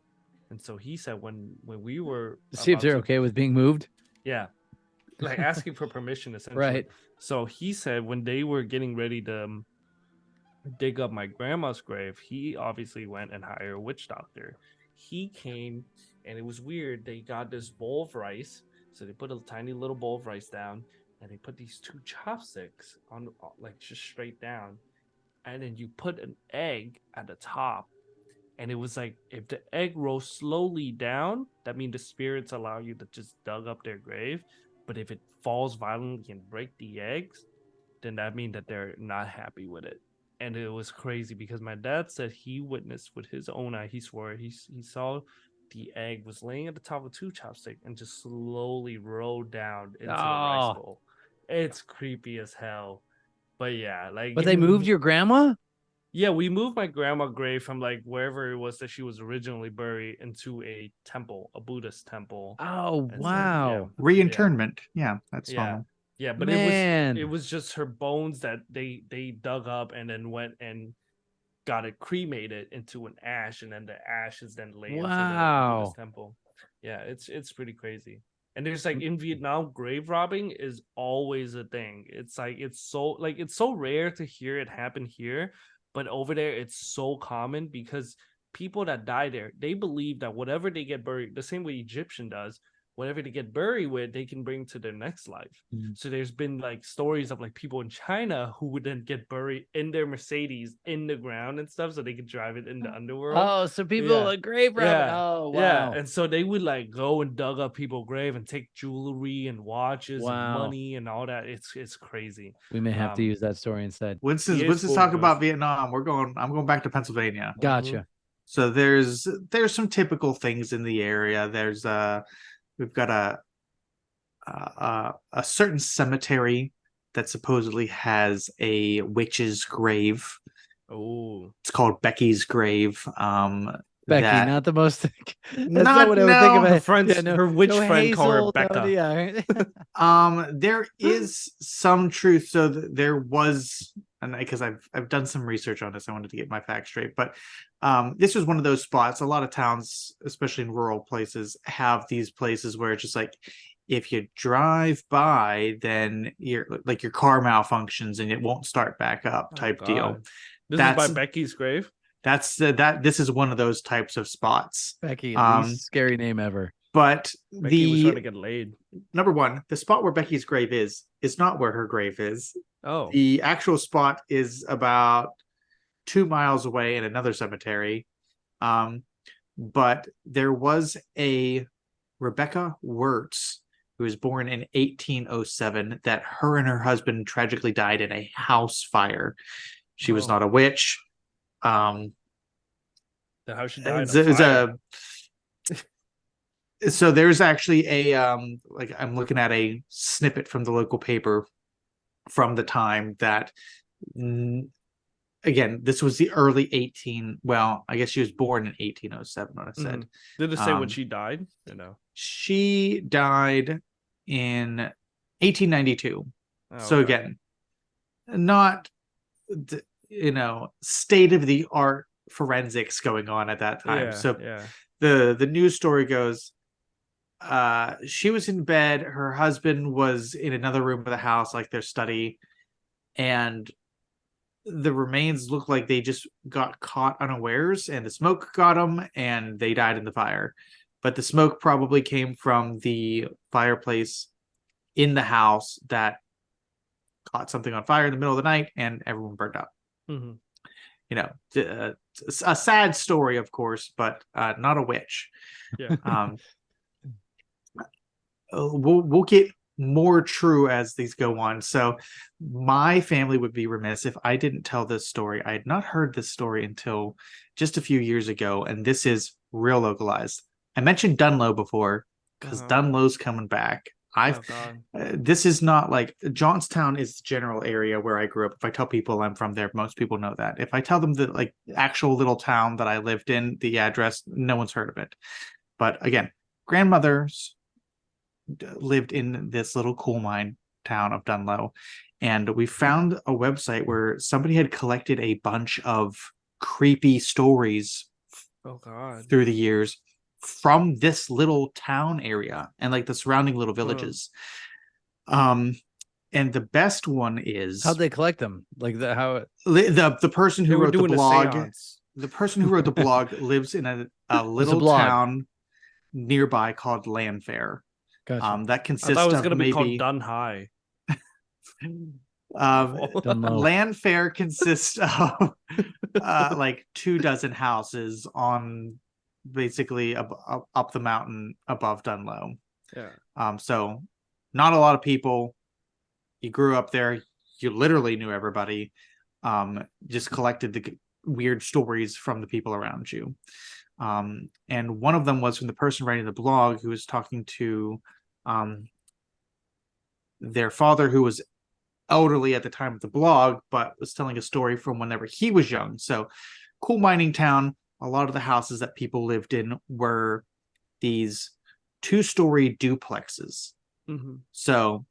And so he said when we were See if about they're to, okay with being moved. yeah, like asking for permission essentially. Right. So he said when they were getting ready to dig up my grandma's grave, he obviously went and hired a witch doctor. He came and it was weird. They got this bowl of rice. So they put a tiny little bowl of rice down and they put these two chopsticks on like just straight down. And then you put an egg at the top. And it was like if the egg rolls slowly down, that means the spirits allow you to just dug up their grave. But if it falls violently and break the eggs, then that means that they're not happy with it. And it was crazy because my dad said he witnessed with his own eye. He swore he saw the egg was laying at the top of two chopstick and just slowly rolled down into the rice bowl. It's creepy as hell. But yeah, like. But they moved your grandma? Yeah, we moved my grandma grave from like wherever it was that she was originally buried into a temple, a Buddhist temple. Oh, And wow. So, Reinterment. Yeah, that's normal. Yeah, but Man. it was just her bones that they dug up and then went and got it cremated into an ash, and then the ash is then laid into the Buddhist temple. Yeah, it's pretty crazy. And there's like in Vietnam, grave robbing is always a thing. It's like it's so rare to hear it happen here, but over there it's so common because people that die there, they believe that whatever they get buried, the same way Egyptian does, whatever they get buried with, they can bring to their next life. Mm-hmm. So there's been like stories of like people in China who would then get buried in their Mercedes in the ground and stuff, so they could drive it in the underworld. Oh, so people like grave robbing. Yeah. Oh, wow. Yeah, and so they would like go and dug up people's grave and take jewelry and watches and money and all that. It's crazy. We may have to use that story instead. Winston's talk about Vietnam. I'm going back to Pennsylvania. Gotcha. Mm-hmm. So there's some typical things in the area. There's we've got a certain cemetery that supposedly has a witch's grave. Oh, it's called Becky's grave. Becky, not the most. That's not what I would think of. Her friends, her witch friend called her Becca. There is some truth. So there was, and because I've done some research on this, I wanted to get my facts straight. But this was one of those spots. A lot of towns, especially in rural places, have these places where it's just like, if you drive by, then your car malfunctions and it won't start back up type deal. This is by Becky's grave. This is one of those types of spots. Becky, least scary name ever. But Becky was trying to get laid. Number one, the spot where Becky's grave is not where her grave is. Oh, the actual spot is about 2 miles away in another cemetery. But there was a Rebecca Wirtz who was born in 1807 that her and her husband tragically died in a house fire. She was not a witch. How she died? So there's actually a I'm looking at a snippet from the local paper from the time that again, this was the early I guess she was born in 1807 when I said. Mm-hmm. Did it say when she died? She died in 1892. So again, not state of the art forensics going on at that time. The news story goes, she was in bed, her husband was in another room of the house, like their study, and the remains looked like they just got caught unawares and the smoke got them and they died in the fire. But the smoke probably came from the fireplace in the house that caught something on fire in the middle of the night and everyone burned up. Mm-hmm. A sad story, of course, but not a witch. Yeah. We'll get more true as these go on. So my family would be remiss if I didn't tell this story. I had not heard this story until just a few years ago, and this is real localized. I mentioned Dunlow before because Dunlow's coming back. I've Oh, God. this is not like Johnstown is the general area where I grew up. If I tell people I'm from there, most people know that. If I tell them the like actual little town that I lived in, the address, no one's heard of it. But again, grandmothers lived in this little coal mine town of Dunlow, and we found a website where somebody had collected a bunch of creepy stories Oh, God. through the years from this little town area and like the surrounding little villages. And the best one is How'd they collect them? Like the person They who were wrote the doing a blog. seance. The person who wrote the blog lives in a little blog? town nearby called Landfair. Gotcha. That I consists thought it was of going to be called maybe Dun High. Dunlow. Landfair consists of like 24 houses on basically up the mountain above Dunlow. Yeah. So not a lot of people. You grew up there, you literally knew everybody. Just collected the weird stories from the people around you. And one of them was from the person writing the blog who was talking to their father, who was elderly at the time of the blog, but was telling a story from whenever he was young. So coal mining town, a lot of the houses that people lived in were these 2-story duplexes. Mm-hmm. So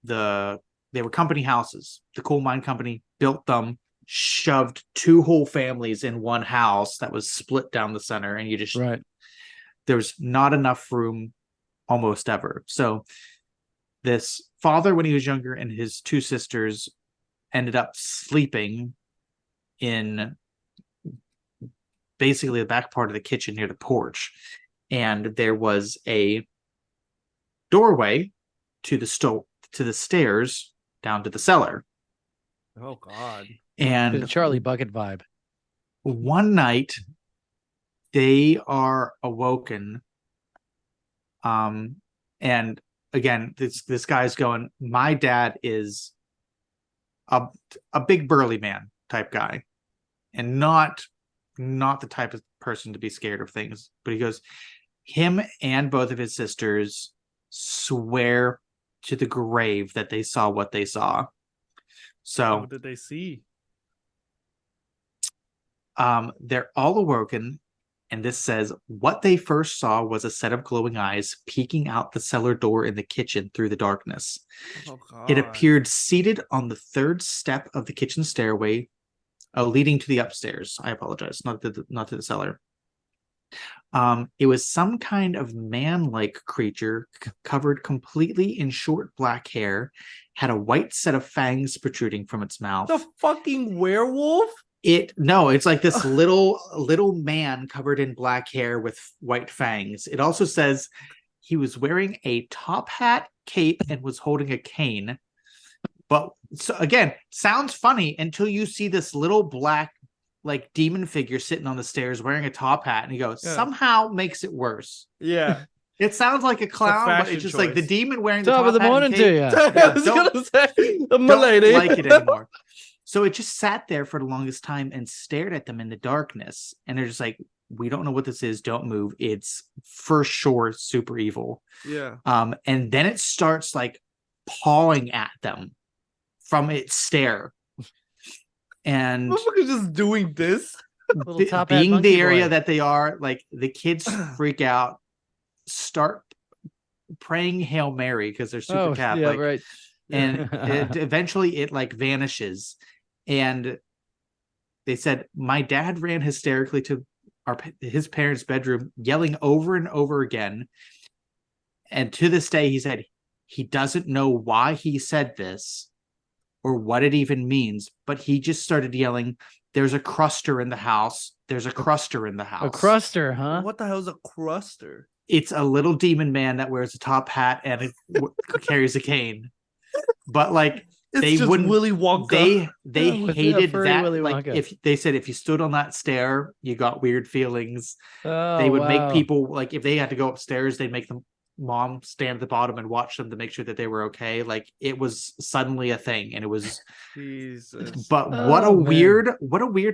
they were company houses. The coal mine company built them, shoved 2 whole families in one house that was split down the center, and you just Right. There's not enough room almost ever. So this father, when he was younger, and his 2 sisters ended up sleeping in basically the back part of the kitchen near the porch. And there was a doorway to the stairs down to the cellar. Oh, God. And The Charlie Bucket vibe. one night they are awoken. And again, this guy's going, my dad is a big burly man type guy, and not the type of person to be scared of things. But he goes, him and both of his sisters swear to the grave that they saw what they saw. So What did they see? they're all awoken, and this says what they first saw was a set of glowing eyes peeking out the cellar door in the kitchen through the darkness. Oh, God. It appeared seated on the 3rd step of the kitchen stairway, leading to the upstairs. I apologize, not to the cellar. It was some kind of man-like creature covered completely in short black hair, had a white set of fangs protruding from its mouth. The fucking werewolf? It's like this little man covered in black hair with white fangs. It also says he was wearing a top hat, cape, and was holding a cane. But so again, sounds funny until you see this little black like demon figure sitting on the stairs wearing a top hat, and he goes, somehow makes it worse. Yeah. It sounds like a clown, but it's just choice. like the demon wearing Top the of the top hat morning and to cape. you. I was gonna say, my lady. Don't like it anymore. So it just sat there for the longest time and stared at them in the darkness. And they're just like, we don't know what this is. Don't move. It's for sure super evil. Yeah. And then it starts like pawing at them from its stare. And Motherfucker's just doing this. Little top hat being monkey the area boy. that they are, like the kids freak out, start praying Hail Mary because they're super Catholic. Yeah, right. And eventually it like vanishes. And they said my dad ran hysterically to his parents' bedroom, yelling over and over again. And to this day, he said he doesn't know why he said this or what it even means, but he just started yelling, "There's a cruster in the house. There's a cruster in the house." A cruster, huh? What the hell is a cruster? It's a little demon man that wears a top hat and carries a cane. But like, It's they just wouldn't. Willy Wonka. They Yeah, with hated furry that. Willy Like, Wonka. if they said if you stood on that stair, you got weird feelings. Oh, They would wow. make people like if they had to go upstairs, they'd make them mom stand at the bottom and watch them to make sure that they were okay. Like it was suddenly a thing, and it was Jesus. But what a weird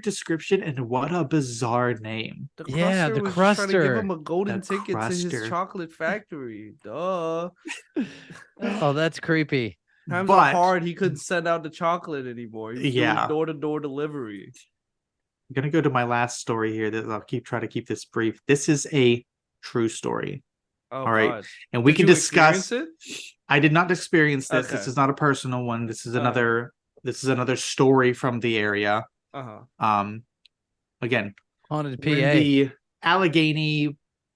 description, and what a bizarre name. The Yeah, Cruster the was just trying to give Cruster. him a golden The ticket to his Cruster. chocolate factory. Duh. Oh, that's creepy. Times But- are hard. He couldn't send out the chocolate anymore. He was doing Yeah. door-to-door delivery. I'm gonna go to my last story here. That I'll try to keep this brief. This is a true story, Oh, all right, God. and we Did can you discuss. experience I did not experience this. This Okay. is not a personal one. This is All right. another. This is another story from the area. it? Uh-huh. Again, Haunted PA. we're in the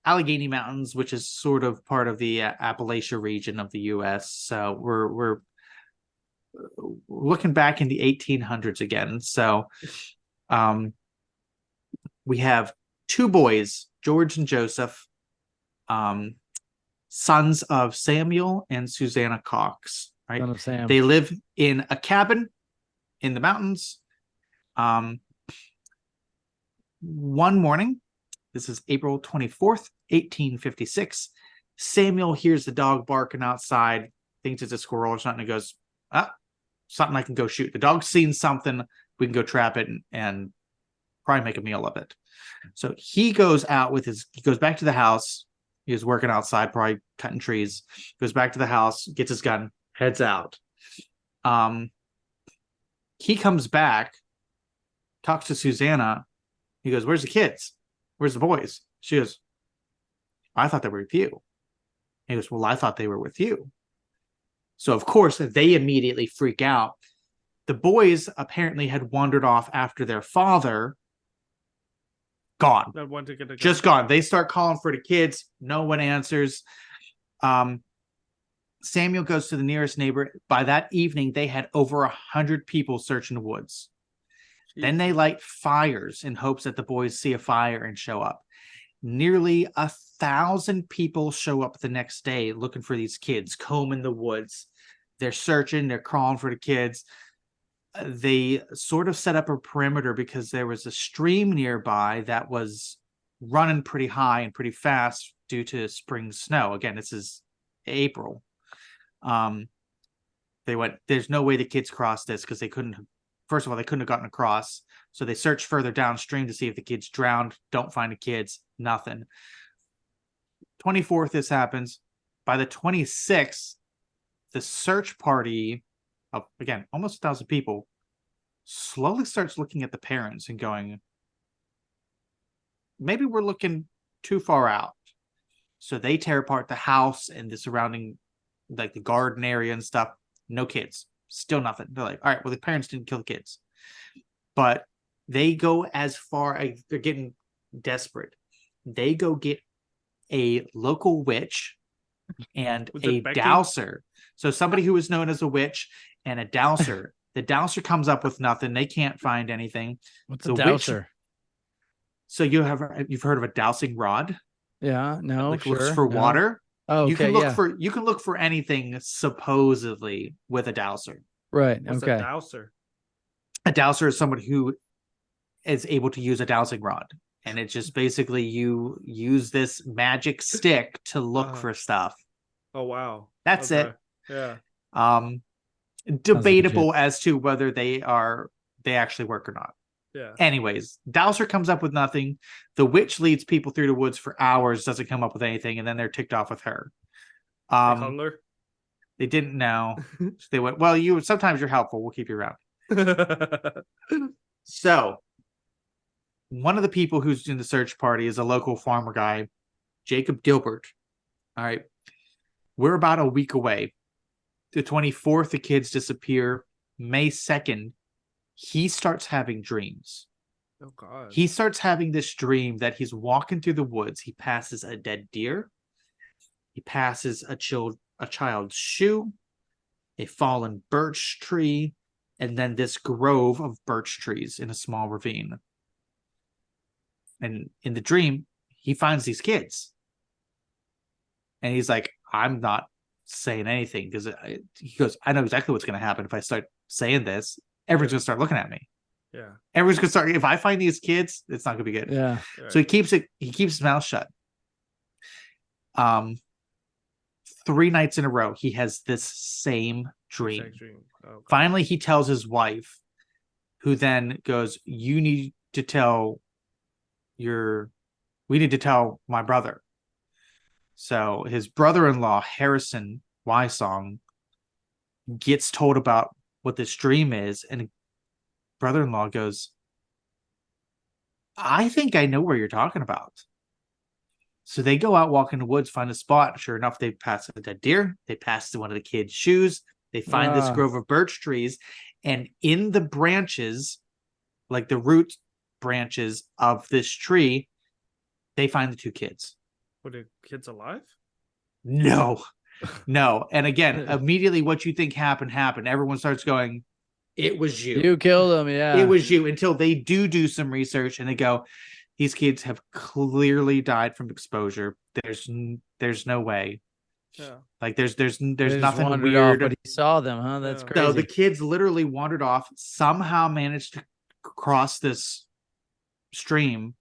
Allegheny Mountains, which is sort of part of the Appalachia region of the U.S. So we're looking back in the 1800s again. So, we have two boys, George and Joseph, sons of Samuel and Susanna Cox. Right? Son of Sam. They live in a cabin in the mountains. One morning, this is April 24th, 1856, Samuel hears the dog barking outside, thinks it's a squirrel or something, and goes, something I can go shoot. The dog's seen something, we can go trap it and probably make a meal of it. So he goes out he goes back to the house. He was working outside, probably cutting trees, goes back to the house, gets his gun, heads out. He comes back, talks to Susanna. He goes, "Where's the kids? Where's the boys?" She goes, "I thought they were with you." He goes, "Well, I thought they were with you." So, of course, they immediately freak out. The boys apparently had wandered off after their father. Gone. That one ticket. Just gone. They start calling for the kids. No one answers. Samuel goes to the nearest neighbor. By that evening, they had over 100 people searching the woods. Then they light fires in hopes that the boys see a fire and show up. Nearly 1,000 people show up the next day looking for these kids, combing the woods. They're searching, they're crawling for the kids. They sort of set up a perimeter because there was a stream nearby that was running pretty high and pretty fast due to spring snow. Again, this is April. They went, there's no way the kids crossed this because they couldn't have gotten across. So they searched further downstream to see if the kids drowned. Don't find the kids. Nothing. 24th, this happens. By the 26th, the search party of, again, almost 1,000 people slowly starts looking at the parents and going, maybe we're looking too far out. So they tear apart the house and the surrounding, like the garden area and stuff. No kids. Still nothing. They're like, all right, well, the parents didn't kill the kids. But they go as far as they're getting desperate. They go get a local witch and a dowser. So somebody who is known as a witch and a dowser. The dowser comes up with nothing. They can't find anything. What's a dowser? So you've heard of a dowsing rod? Yeah, no, Like sure. looks for no. water. Oh, okay, you can look for anything supposedly with a dowser. Right. What's okay. a dowser? A dowser is someone who is able to use a dowsing rod, and it's just basically you use this magic stick to look for stuff. Oh wow, that's it. Yeah. Debatable as to whether they actually work or not. Yeah. Anyways, dowser comes up with nothing. The witch leads people through the woods for hours, doesn't come up with anything, and then they're ticked off with her. Hunger? They didn't know. So they went, well, sometimes you're helpful. We'll keep you around. So one of the people who's in the search party is a local farmer guy, Jacob Gilbert. All right. We're about a week away. The 24th, the kids disappear. May 2nd, he starts having dreams. Oh God. He starts having this dream that he's walking through the woods. He passes a dead deer. He passes a child's shoe, a fallen birch tree, and then this grove of birch trees in a small ravine. And in the dream, he finds these kids. And he's like, I'm not saying anything because he goes, I know exactly what's going to happen if I start saying this. Everyone's going to start looking at me. Yeah. Everyone's going to start, if I find these kids, it's not going to be good. Yeah. So he keeps his mouth shut. 3 nights in a row, he has this same dream. Exact dream. Okay. Finally, he tells his wife, who then goes, we need to tell my brother. So his brother-in-law, Harrison Wysong, gets told about what this dream is, and brother-in-law goes, I think I know where you're talking about. So they go out, walk in the woods, find a spot. Sure enough, they pass a dead deer. They pass one of the kids' shoes. They find this grove of birch trees. And in the branches, like the root branches of this tree, they find the 2 kids. Were the kids alive? No. And again, immediately what you think happened. Everyone starts going, it was you. You killed them, yeah. It was you, until they do some research and they go, these kids have clearly died from exposure. There's no way. Yeah. Like there's They nothing wandered weird. off, but he saw them, huh? That's Yeah. crazy. So the kids literally wandered off, somehow managed to cross this stream,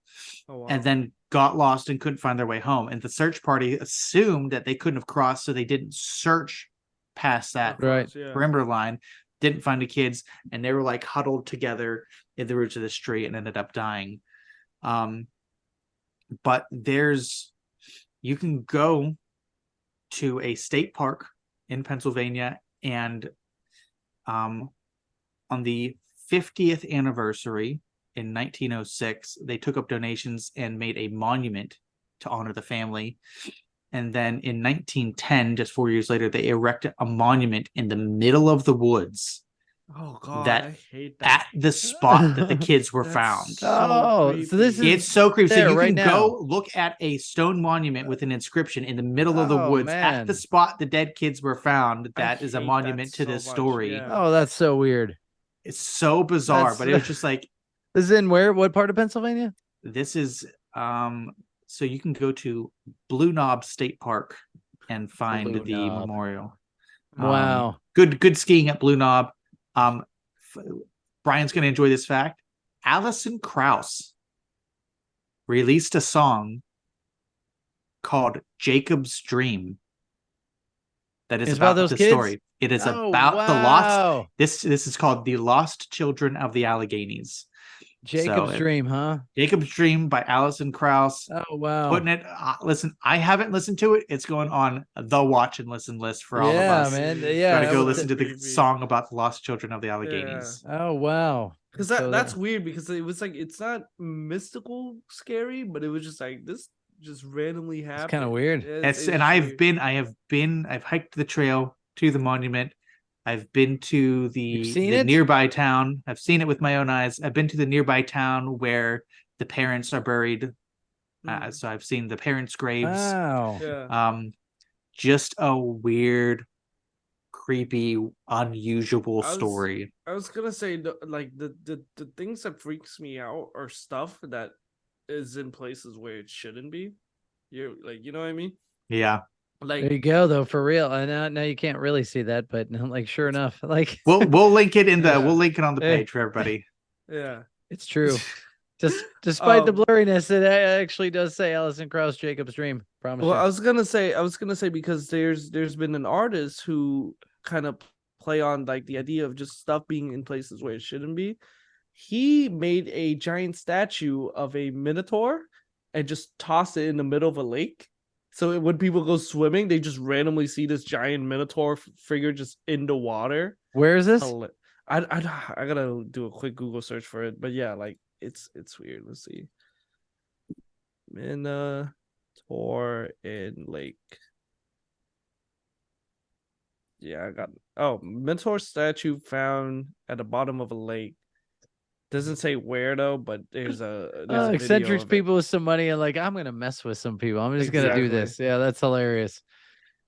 Oh, wow. and then got lost and couldn't find their way home. And the search party assumed that they couldn't have crossed, so they didn't search past that Right. Yeah. perimeter line, didn't find the kids, and they were like huddled together in the roots of this tree and ended up dying. But you can go to a state park in Pennsylvania, and on the 50th anniversary in 1906, they took up donations and made a monument to honor the family. And then in 1910, just 4 years later, they erected a monument in the middle of the woods Oh god, that I hate that. at the spot that the kids were That's found. Oh, so this is It's so creepy. So there you right can now. go look at a stone monument with an inscription in the middle of the Oh, woods man. at the spot the dead kids were found. I That is a hate monument that to so this much, story. yeah. Oh, that's so weird. It's so bizarre, That's- but it was just like, This is in where? What part of Pennsylvania? this is so you can go to Blue Knob State Park and find Blue the Knob. memorial. Wow. Good skiing at Blue Knob. Brian's going to enjoy this fact. Alison Krauss released a song called Jacob's Dream that is It's about those the kids? story. It is Oh, about the lost. wow. This is called The Lost Children of the Alleghenies. Jacob's So, Dream, huh? Jacob's Dream by Alison Krauss. Oh, wow. Putting it, listen, I haven't listened to it. It's going on the watch and listen list for all of us. man. Gotta Yeah. Gotta go that was- listen to the creepy. song about the lost children of the Alleghenies. Oh, wow. Because So that's weird, because it was like, it's not mystical scary, but it was just like, this just randomly happened. It's kind of weird. I've hiked the trail to the monument. I've been to You've seen the it? nearby town. I've seen it with my own eyes. I've been to the nearby town where the parents are buried. So I've seen the parents' graves. Wow. Yeah. Just a weird, creepy, unusual I was- story. I was gonna say, like the things that freaks me out are stuff that is in places where it shouldn't be. You know what I mean? Yeah. There Like, you go, though, for real. And now you can't really see that, but like, sure enough, like We'll link it in the Yeah. we'll link it on the Eh. page for everybody. yeah. it's true. Just despite the Um, blurriness, it actually does say Alison Krauss, Jacob's Dream. Promise Well, you. I was gonna say because there's been an artist who kind of play on like the idea of just stuff being in places where it shouldn't be. He made a giant statue of a minotaur and just tossed it in the middle of a lake. So when people go swimming, they just randomly see this giant minotaur figure just in the water. Where is this? I gotta do a quick Google search for it, but yeah, like it's weird. Let's see. Minotaur in lake. Yeah, I got Minotaur statue found at the bottom of a lake. Doesn't say where though, but there's a video Eccentric of it. people with some money and like, I'm gonna mess with some people. I'm just gonna do Exactly. this. Yeah, that's hilarious.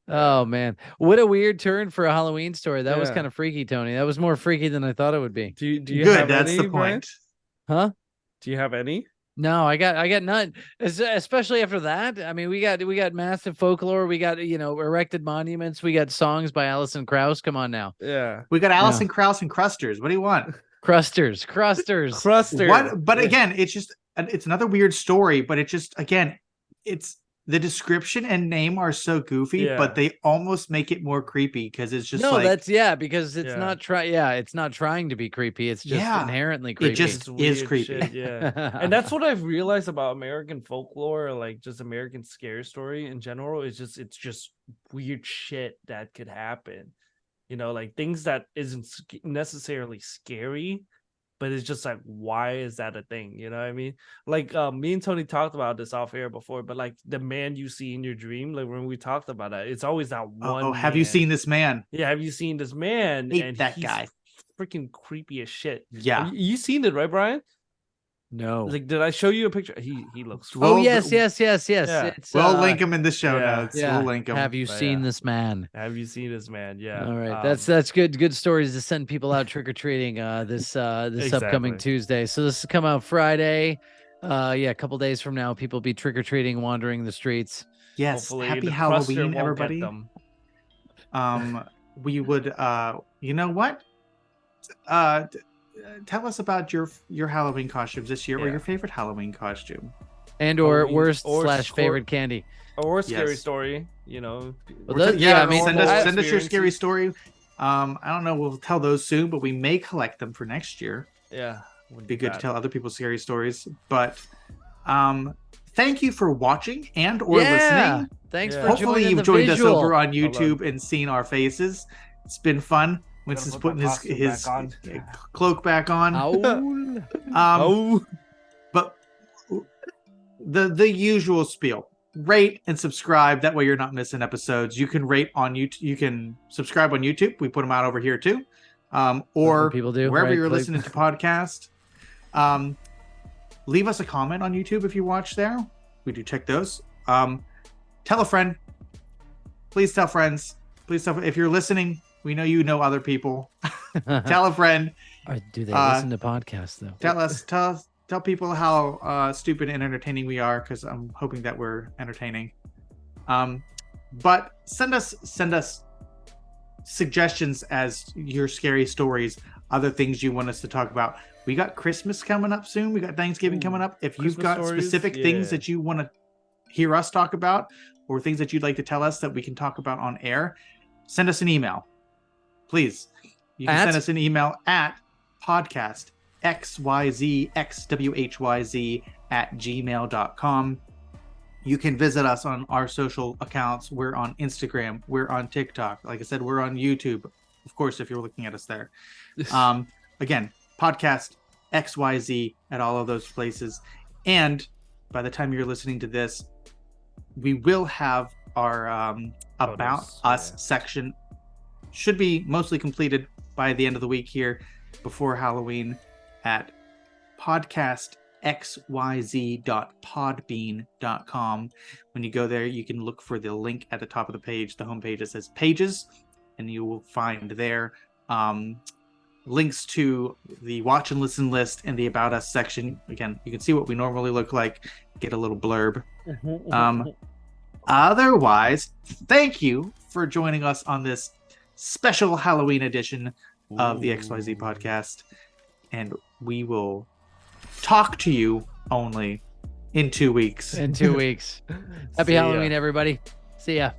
Oh man, what a weird turn for a Halloween story. That was Yeah. kind of freaky, Tony. That was more freaky than I thought it would be. Do you Good, have that's any, the Brian? point. Huh? Do you have any? No, I got none. Especially after that. I mean, we got massive folklore. We got erected monuments. We got songs by Alison Krauss. Come on now, Yeah. We got Alison Krauss and Crusters. What do you want? Crusters. Crusters. What? But Yeah. again, it's another weird story. But it just, again, it's the description and name are so goofy, Yeah. but they almost make it more creepy because it's just no, like that's because it's not it's not trying to be creepy. It's just inherently creepy. It just It's is weird creepy. shit, yeah. And that's what I've realized about American folklore, like just American scary story in general. It's just weird shit that could happen. You know, like things that isn't necessarily scary, but it's just like, why is that a thing? You know what I mean? Like me and Tony talked about this off air before, but like the man you see in your dream, like when we talked about that, it's always that one. Oh, have you seen this man? Yeah, have you seen this man? Hate and that he's guy. freaking creepy as shit. Yeah. You seen it, right, Brian? No. Like, did I show you a picture? He looks. Oh, Well, yes. Yeah. It's, We'll link him in the show yeah. notes. We'll link him. Have you seen this man? Have you seen this man? Yeah. All right, that's good stories to send people out trick or treating this upcoming Exactly. Tuesday. So this will come out Friday. A couple days from now, people be trick or treating, wandering the streets. Yes. Hopefully Happy the Cruster Halloween, won't get everybody. them. We would you know what? Tell us about your Halloween costumes this year or Yeah. your favorite Halloween costume. And or Halloween worst or / favorite candy. Or scary Yes. story, you know. Well, I mean, send us your experiences. scary story. I don't know, we'll tell those soon, but we may collect them for next year. Yeah. Would be good to tell other people's scary stories. But thank you for watching and or listening. Thanks Yeah. for Hopefully joining you've the joined visual. us over on YouTube and seen our faces. It's been fun. Winston's put putting my his costume cloak back on. Ow. But the usual spiel. Rate and subscribe. That way you're not missing episodes. You can rate on YouTube. You can subscribe on YouTube. We put them out over here too. Or people do, wherever right? you're Like- listening to podcast. Leave us a comment on YouTube if you watch there. We do check those. Tell a friend. Please tell friends. Please tell if you're listening. We know you know other people. Tell a friend. Or do they listen to podcasts though? Tell people how stupid and entertaining we are, because I'm hoping that we're entertaining. But send us suggestions as your scary stories, other things you want us to talk about. We got Christmas coming up soon. We got Thanksgiving coming up. If you've Christmas got stories? specific things that you want to hear us talk about, or things that you'd like to tell us that we can talk about on air, send us an email. Please. You can send us an email at podcast xyzxwhyz@gmail.com. You can visit us on our social accounts. We're on Instagram. We're on TikTok. Like I said, we're on YouTube. Of course, if you're looking at us there. Again, podcast XYZ at all of those places. And by the time you're listening to this, we will have our About Us section. Should be mostly completed by the end of the week here before Halloween at podcastxyz.podbean.com. When you go there, you can look for the link at the top of the page, the homepage that says pages, and you will find there links to the watch and listen list and the About Us section. Again, you can see what we normally look like, get a little blurb. Otherwise, thank you for joining us on this special Halloween edition of the XYZ podcast, and we will talk to you only in 2 weeks. In 2 weeks. Happy Halloween, everybody. See ya.